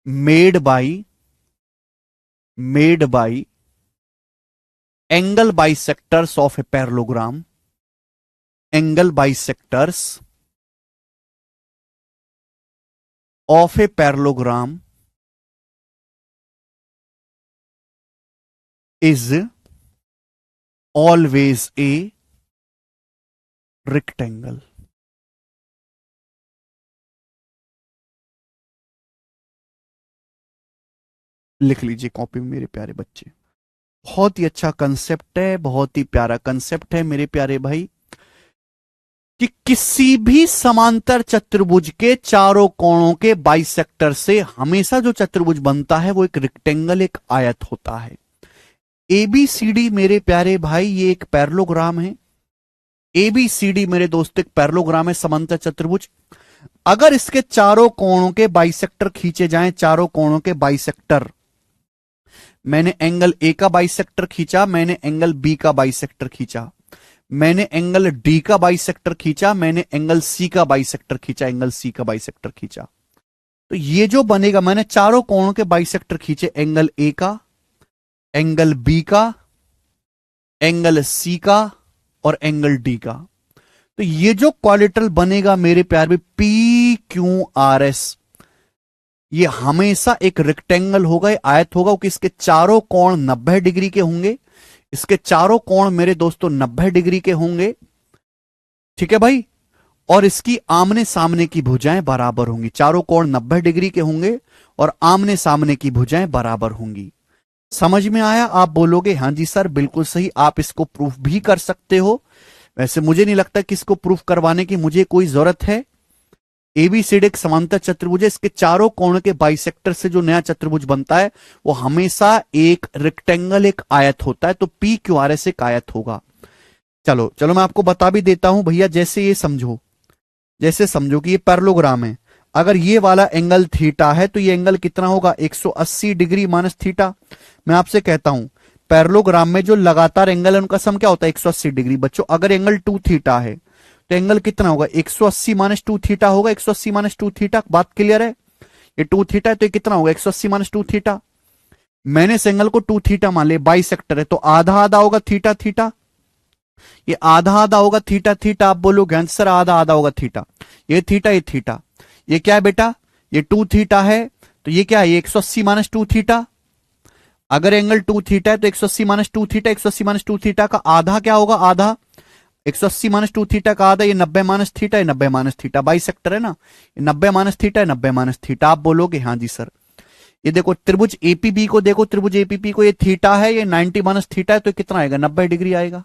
made by angle bisectors of a parallelogram, angle bisectors of a parallelogram is always a rectangle. लिख लीजिए कॉपी में मेरे प्यारे बच्चे, बहुत ही अच्छा कंसेप्ट है, बहुत ही प्यारा कंसेप्ट है मेरे प्यारे भाई, कि किसी भी समांतर चतुर्भुज के चारों कोणों के बाइसेक्टर से हमेशा जो चतुर्भुज बनता है वो एक रेक्टेंगल, एक आयत होता है। एबीसीडी मेरे प्यारे भाई ये एक पैरेललोग्राम है, एबीसीडी मेरे दोस्त एक पैरेललोग्राम है, समांतर चतुर्भुज। अगर इसके चारों कोणों के बाइसेक्टर खींचे जाएं, चारों कोणों के बाइसेक्टर, मैंने एंगल ए का बाइसेक्टर खींचा, मैंने एंगल बी का बाइसेक्टर खींचा, मैंने एंगल डी का बाइसेक्टर खींचा, मैंने एंगल सी का बाइसेक्टर खींचा, एंगल सी का बाइसेक्टर खींचा, तो ये जो बनेगा, मैंने चारों कोणों के बाइसेक्टर खींचे, एंगल ए का, एंगल बी का, एंगल सी का और एंगल डी का, तो ये जो क्वाड्रिलेटरल बनेगा मेरे प्यारे पी क्यू आर एस, ये हमेशा एक रेक्टेंगल होगा, आयत होगा कि इसके चारों कोण 90 डिग्री के होंगे। इसके चारों कोण मेरे दोस्तों 90 डिग्री के होंगे, ठीक है भाई। और इसकी आमने सामने की भुजाएं बराबर होंगी। चारों कोण 90 डिग्री के होंगे और आमने सामने की भुजाएं बराबर होंगी। समझ में आया? आप बोलोगे हाँ जी सर बिल्कुल सही, आप इसको प्रूफ भी कर सकते हो। वैसे मुझे नहीं लगता कि इसको प्रूफ करवाने की मुझे कोई जरूरत है। एबीसीडी एक समांतर चतुर्भुज है, इसके चारों कोण के बाइसेक्टर से जो नया चतुर्भुज बनता है वो हमेशा एक रेक्टेंगल, एक आयत होता है। तो पी क्यू आर एस एक आयत होगा। चलो चलो मैं आपको बता भी देता हूं भैया, जैसे ये समझो, जैसे समझो कि ये पैरेललोग्राम है। अगर ये वाला एंगल थीटा है तो ये एंगल कितना होगा? 180 डिग्री माइनस थीटा। मैं आपसे कहता हूं पैरेललोग्राम में जो लगातार एंगल है उनका सम क्या होता है? 180 डिग्री। बच्चों अगर एंगल 2 थीटा है तो एंगल कितना होगा? 180 माइनस 2 थीटा होगा। 180 माइनस 2 थीटा, बात क्लियर है? ये 2 थीटा है तो ये कितना होगा? 180 माइनस 2 थीटा। मैंने इस एंगल को 2 थीटा मान लिया, बाइसेक्टर है तो आधा आधा होगा थीटा थीटा। ये आधा आधा होगा थीटा थीटा। आप बोलोगे सर आधा आधा होगा थीटा, ये थीटा ये थीटा। ये क्या है बेटा? ये 2 थीटा है तो ये क्या है? ये 180 माइनस 2 थीटा। अगर एंगल 2 थीटा है तो 180 माइनस 2 थीटा, 180 माइनस 2 थीटा का आधा क्या होगा? आधा। 180 माइनस 2 थीटा का आधा, ये 90 माइनस थीटा, ये 90 माइनस थीटा। बाइसेक्टर है ना, ये 90 माइनस थीटा है, 90 माइनस थीटा। आप बोलोगे हाँ जी सर। ये देखो त्रिभुज एपीबी को देखो, त्रिभुज एपीबी को, ये थीटा है, ये 90 माइनस थीटा है तो कितना आएगा? 90 डिग्री आएगा।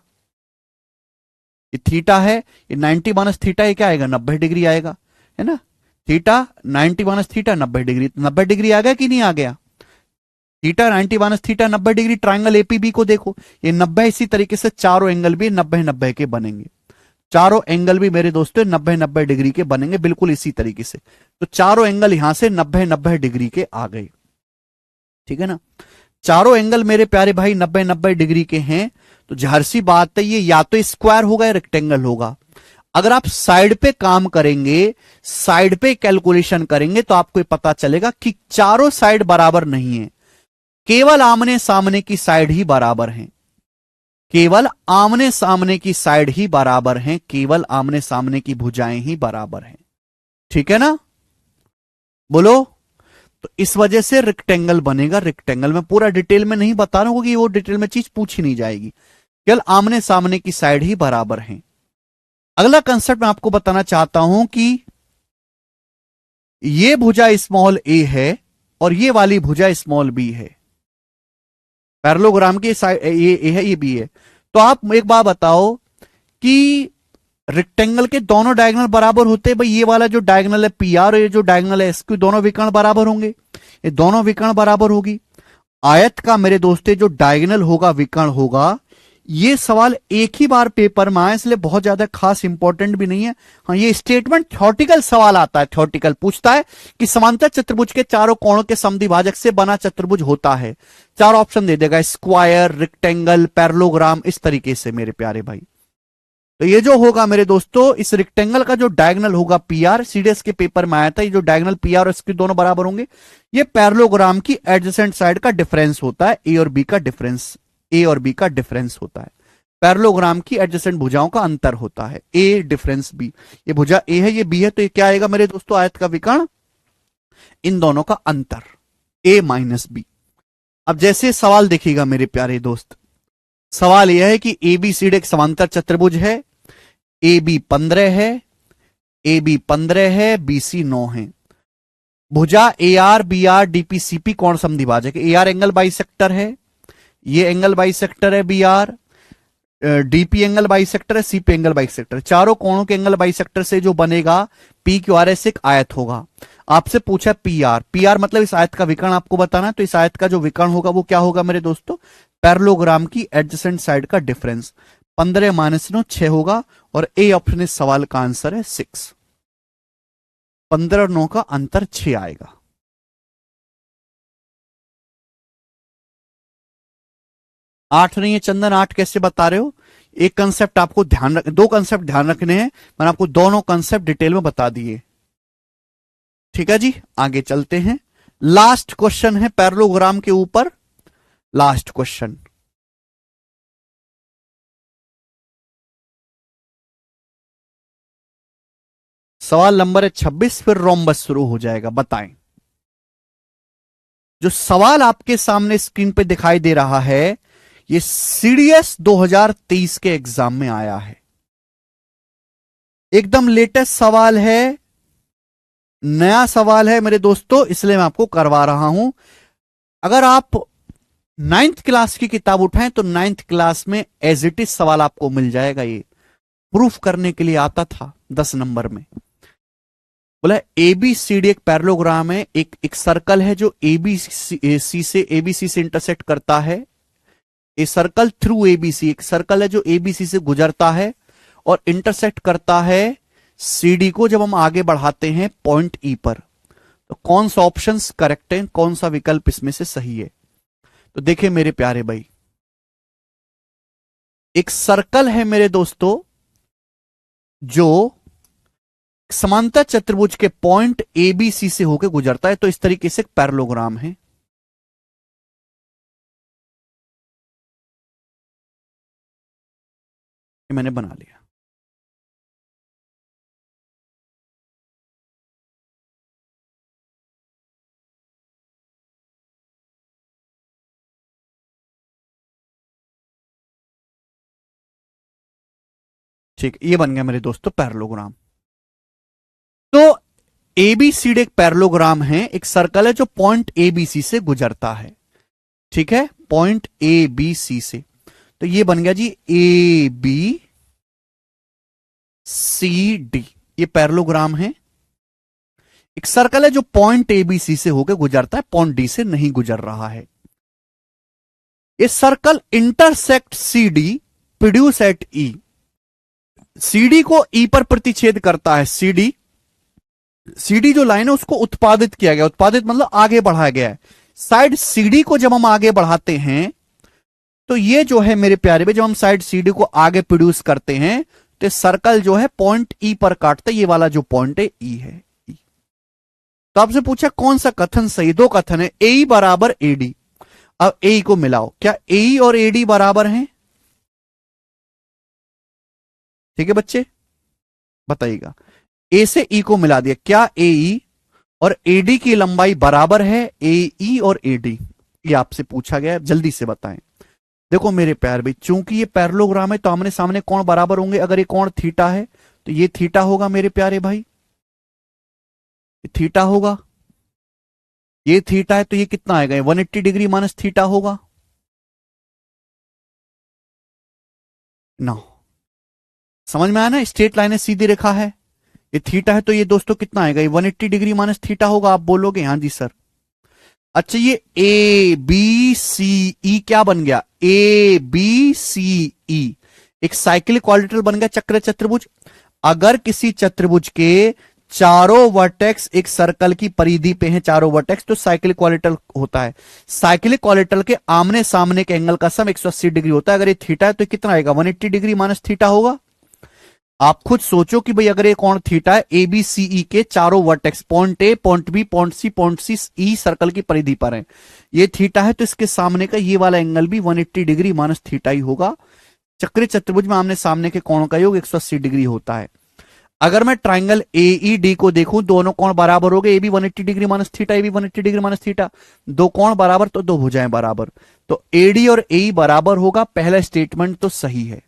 ये थीटा है, ये 90 माइनस थीटा, ये क्या आएगा? 90 डिग्री आएगा, है ना। Theta 90 minus theta 90 degree, 90 degree आ गया कि नहीं आ गया? Theta 90 minus theta 90 degree. Triangle APB को देखो, ये 90। इसी तरीके से चारों एंगल भी 90-90 के बनेंगे। चारों एंगल भी मेरे दोस्तों 90-90 डिग्री के बनेंगे, बिल्कुल इसी तरीके से। तो चारों एंगल यहां से 90-90 डिग्री के आ गए, ठीक है ना। चारों एंगल मेरे प्यारे भाई 90-90 डिग्री के हैं। तो जाहिर सी बात है ये या तो स्क्वायर होगा या रेक्टेंगल होगा। अगर आप साइड पे काम करेंगे, साइड पे कैलकुलेशन करेंगे तो आपको पता चलेगा कि चारों साइड बराबर नहीं है, केवल आमने सामने की साइड ही बराबर हैं। केवल आमने सामने की साइड ही बराबर हैं, केवल आमने सामने की भुजाएं ही बराबर हैं, ठीक है ना। बोलो। तो इस वजह से रेक्टेंगल बनेगा। रेक्टेंगल में पूरा डिटेल में नहीं बता रहा हूं क्योंकि वो डिटेल में चीज पूछी नहीं जाएगी, केवल आमने सामने की साइड ही बराबर हैं। अगला कंसेप्ट मैं आपको बताना चाहता हूं कि ये भुजा स्मॉल ए है और ये वाली भुजा स्मॉल बी है। पैरेललोग्राम की साइड ये ए है, ये बी है। तो आप एक बात बताओ कि रेक्टेंगल के दोनों डायगोनल बराबर होते हैं? भाई ये वाला जो डायगोनल है पी आर और ये जो डायगोनल है इसके दोनों विकर्ण बराबर होंगे, ये दोनों विकर्ण बराबर होगी। आयत का मेरे दोस्तों जो डायगोनल होगा विकर्ण होगा। ये सवाल एक ही बार पेपर में आया इसलिए बहुत ज्यादा खास इंपॉर्टेंट भी नहीं है। हाँ ये स्टेटमेंट थ्योरेटिकल सवाल आता है, थ्योरेटिकल पूछता है कि समांतर चतुर्भुज के चारों कोणों के समद्विभाजक से बना चतुर्भुज होता है। चार ऑप्शन दे देगा, स्क्वायर, रेक्टेंगल, पैरेललोग्राम, इस तरीके से मेरे प्यारे भाई। तो ये जो होगा मेरे दोस्तों, इस रेक्टेंगल का जो डायगोनल होगा पी आर, सीडीएस के पेपर में आया था, ये जो डायगोनल पी आर और इसके दोनों बराबर होंगे। ये पैरेललोग्राम की एडजेसेंट साइड का डिफरेंस होता है, ए और बी का डिफरेंस, ए और बी का डिफरेंस होता है। पैरेललोग्राम की एडजेसेंट भुजाओं का अंतर होता है, ए डिफरेंस बी। ये भुजा ए है, ये बी है, तो ये क्या आएगा मेरे दोस्तों? आयत का विकर्ण, इन दोनों का अंतर, ए माइनस बी। अब जैसे सवाल देखिएगा मेरे प्यारे दोस्त, सवाल यह है कि ए बी सी डी एक समांतर चतुर्भुज है। ए बी 15 है, ए बी 15 है, बी सी 9 है। भुजा A R B R D P C P कौन समद्विभाजक है? ए आर एंगल बाइसेक्टर है, ये एंगल बाइसेक्टर है B R, D P angle bisector है, सीपी एंगल बाइसेक्टर। चारों कोणों के एंगल बाइसेक्टर से जो बनेगा पी क्यू आर एस एक आयत होगा। आपसे पूछा पी आर, पी आर मतलब इस आयत का विकर्ण आपको बताना है। तो इस आयत का जो विकर्ण होगा वो क्या होगा मेरे दोस्तों? पैरेललोग्राम की एडजेसेंट साइड का डिफरेंस। 15 माइनस 9 6 होगा और ए ऑप्शन इस सवाल का आंसर है 6। 15 और 9 का अंतर 6 आएगा। आठ नहीं है चंदन, 8 कैसे बता रहे हो? एक कंसेप्ट आपको ध्यान रख, दो कंसेप्ट ध्यान रखने हैं, मैंने आपको दोनों कंसेप्ट डिटेल में बता दिए। ठीक है जी, आगे चलते हैं। लास्ट क्वेश्चन है पैरेललोग्राम के ऊपर, लास्ट क्वेश्चन। सवाल नंबर है 26, फिर रोम्बस शुरू हो जाएगा। बताएं, जो सवाल आपके सामने स्क्रीन पे दिखाई दे रहा है ये सीडीएस 2023 के एग्जाम में आया है, एकदम लेटेस्ट सवाल है, नया सवाल है मेरे दोस्तों, इसलिए मैं आपको करवा रहा हूं। अगर आप 9th क्लास की किताब उठाएं तो 9th क्लास में एज इट इज सवाल आपको मिल जाएगा। ये प्रूफ करने के लिए आता था 10 नंबर में। बोला एबीसीडी एक पैरेललोग्राम है, एक सर्कल है जो एबीसी से इंटरसेक्ट करता है। ए सर्कल थ्रू एबीसी, एक सर्कल है जो एबीसी से गुजरता है और इंटरसेक्ट करता है सीडी को जब हम आगे बढ़ाते हैं पॉइंट ई पर। तो कौन सा ऑप्शन करेक्ट है, कौन सा विकल्प इसमें से सही है? तो देखिए मेरे प्यारे भाई, एक सर्कल है मेरे दोस्तों जो समांतर चतुर्भुज के पॉइंट एबीसी से होकर गुजरता है, तो इस तरीके से एक पैरेललोग्राम है। ये मैंने बना लिया। ठीक, ये बन गया मेरे दोस्तों पैरेललोग्राम। तो एबीसीडी एक पैरेललोग्राम है, एक सर्कल है जो पॉइंट एबीसी से गुजरता है। ठीक है, पॉइंट एबीसी से। तो ये बन गया जी ए बी सी डी, ये पैरेललोग्राम है। एक सर्कल है जो पॉइंट एबीसी से होकर गुजरता है, पॉइंट डी से नहीं गुजर रहा है। ये circle intersect C D produce at E, C D को ई पर प्रतिच्छेद करता है। सीडी जो लाइन है उसको उत्पादित किया गया, उत्पादित मतलब आगे बढ़ाया गया है। साइड सीडी को जब हम आगे बढ़ाते हैं तो ये जो है मेरे प्यारे भाई, जब हम साइड सीडी को आगे प्रोड्यूस करते हैं तो सर्कल जो है पॉइंट ई पर काटता है। ये वाला जो पॉइंट है ई है। तो आपसे पूछा कौन सा कथन सही? दो कथन है, ए बराबर एडी। अब ए को मिलाओ, क्या ए और एडी बराबर हैं? ठीक है बच्चे, बताइएगा। ए से ई को मिला दिया, क्या ए ई और एडी की लंबाई बराबर है? ए ई और एडी, ये आपसे पूछा गया, जल्दी से बताएं। देखो मेरे प्यार भाई, चूंकि ये पैरेललोग्राम है तो आमने सामने कोण बराबर होंगे। अगर ये कोण थीटा है तो ये थीटा होगा मेरे प्यारे भाई, थीटा होगा। ये थीटा है तो ये कितना आएगा? 180 डिग्री माइनस थीटा होगा ना। समझ में आया ना? स्ट्रेट लाइन है, सीधी रेखा है, ये थीटा है तो ये दोस्तों कितना आएगा? ये 180 डिग्री माइनस थीटा होगा। आप बोलोगे हाँ जी सर। अच्छा, ये ए बी सी ई क्या बन गया? ए बी सी ई एक साइक्लिक क्वाड्रिलेटरल बन गया, चक्र चतुर्भुज। अगर किसी चतुर्भुज के चारों वर्टेक्स एक सर्कल की परिधि पे हैं, चारों वर्टेक्स, तो साइक्लिक क्वाड्रिलेटरल होता है। साइक्लिक क्वाड्रिलेटरल के आमने सामने के एंगल का सम 180 डिग्री होता है। अगर ये थीटा है तो कितना आएगा? 180 डिग्री माइनस थीटा होगा। आप खुद सोचो कि भाई अगर ये कोण थीटा है, ए बी सी ई के चारों vertex point A, point B, point C E circle की परिधि पर है, ये थीटा है तो इसके सामने का ये वाला एंगल भी 180 डिग्री माइनस थीटा ही होगा। चक्रीय चतुर्भुज में आमने सामने के कोणों का योग 180 डिग्री होता है। अगर मैं ट्राइंगल ए ई डी को देखूं, दोनों कोण बराबर हो गए, ए भी 180 डिग्री माइनस थीटा, ए भी 180 डिग्री माइनस थीटा, दो कोण बराबर तो दो भुजाएं बराबर, तो एडी और ए बराबर होगा। पहला स्टेटमेंट तो सही है।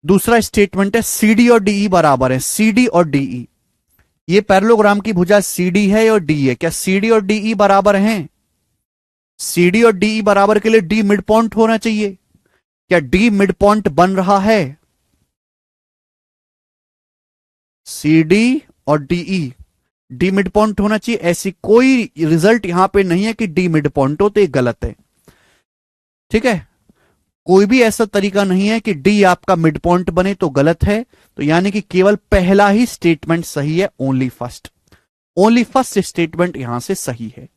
दूसरा स्टेटमेंट है सीडी और डीई बराबर है। सीडी और डीई, ये पैरेललोग्राम की भुजा सीडी है और डी है, क्या सीडी और डीई बराबर हैं? सीडी और डीई बराबर के लिए डी मिड पॉइंट होना चाहिए। क्या डी मिड पॉइंट बन रहा है? सीडी और डीई डी मिड पॉइंट होना चाहिए। ऐसी कोई रिजल्ट यहां पे नहीं है कि डी मिड पॉइंट हो, तो ये गलत है। ठीक है, कोई भी ऐसा तरीका नहीं है कि डी आपका मिड पॉइंट बने तो गलत है। तो यानी कि केवल पहला ही स्टेटमेंट सही है, only first, only first statement यहां से सही है।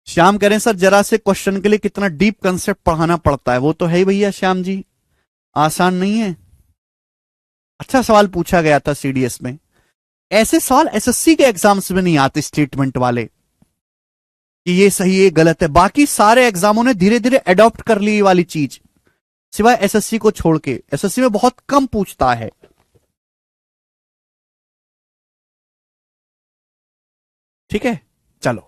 श्याम कह रहे हैं सर जरा से क्वेश्चन के लिए कितना डीप कंसेप्ट पढ़ाना पड़ता है। वो तो है ही भैया श्याम जी, आसान नहीं है। अच्छा सवाल पूछा गया था सीडीएस में। ऐसे सवाल एसएससी के एग्जाम्स में नहीं आते स्टेटमेंट वाले। कि ये सही है गलत है। बाकी सारे एग्जामों ने धीरे धीरे अडॉप्ट कर ली ये वाली चीज, सिवाय एसएससी को छोड़ के। एसएससी में बहुत कम पूछता है। ठीक है, चलो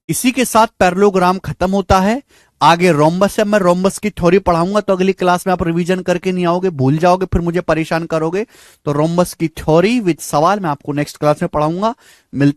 इसी के साथ पैरेललोग्राम खत्म होता है। आगे रोम्बस है, मैं रोम्बस की थ्योरी पढ़ाऊंगा, तो अगली क्लास में आप रिवीजन करके नहीं आओगे, भूल जाओगे, फिर मुझे परेशान करोगे। तो रोम्बस की थ्योरी विद सवाल मैं आपको नेक्स्ट क्लास में पढ़ाऊंगा। मिलते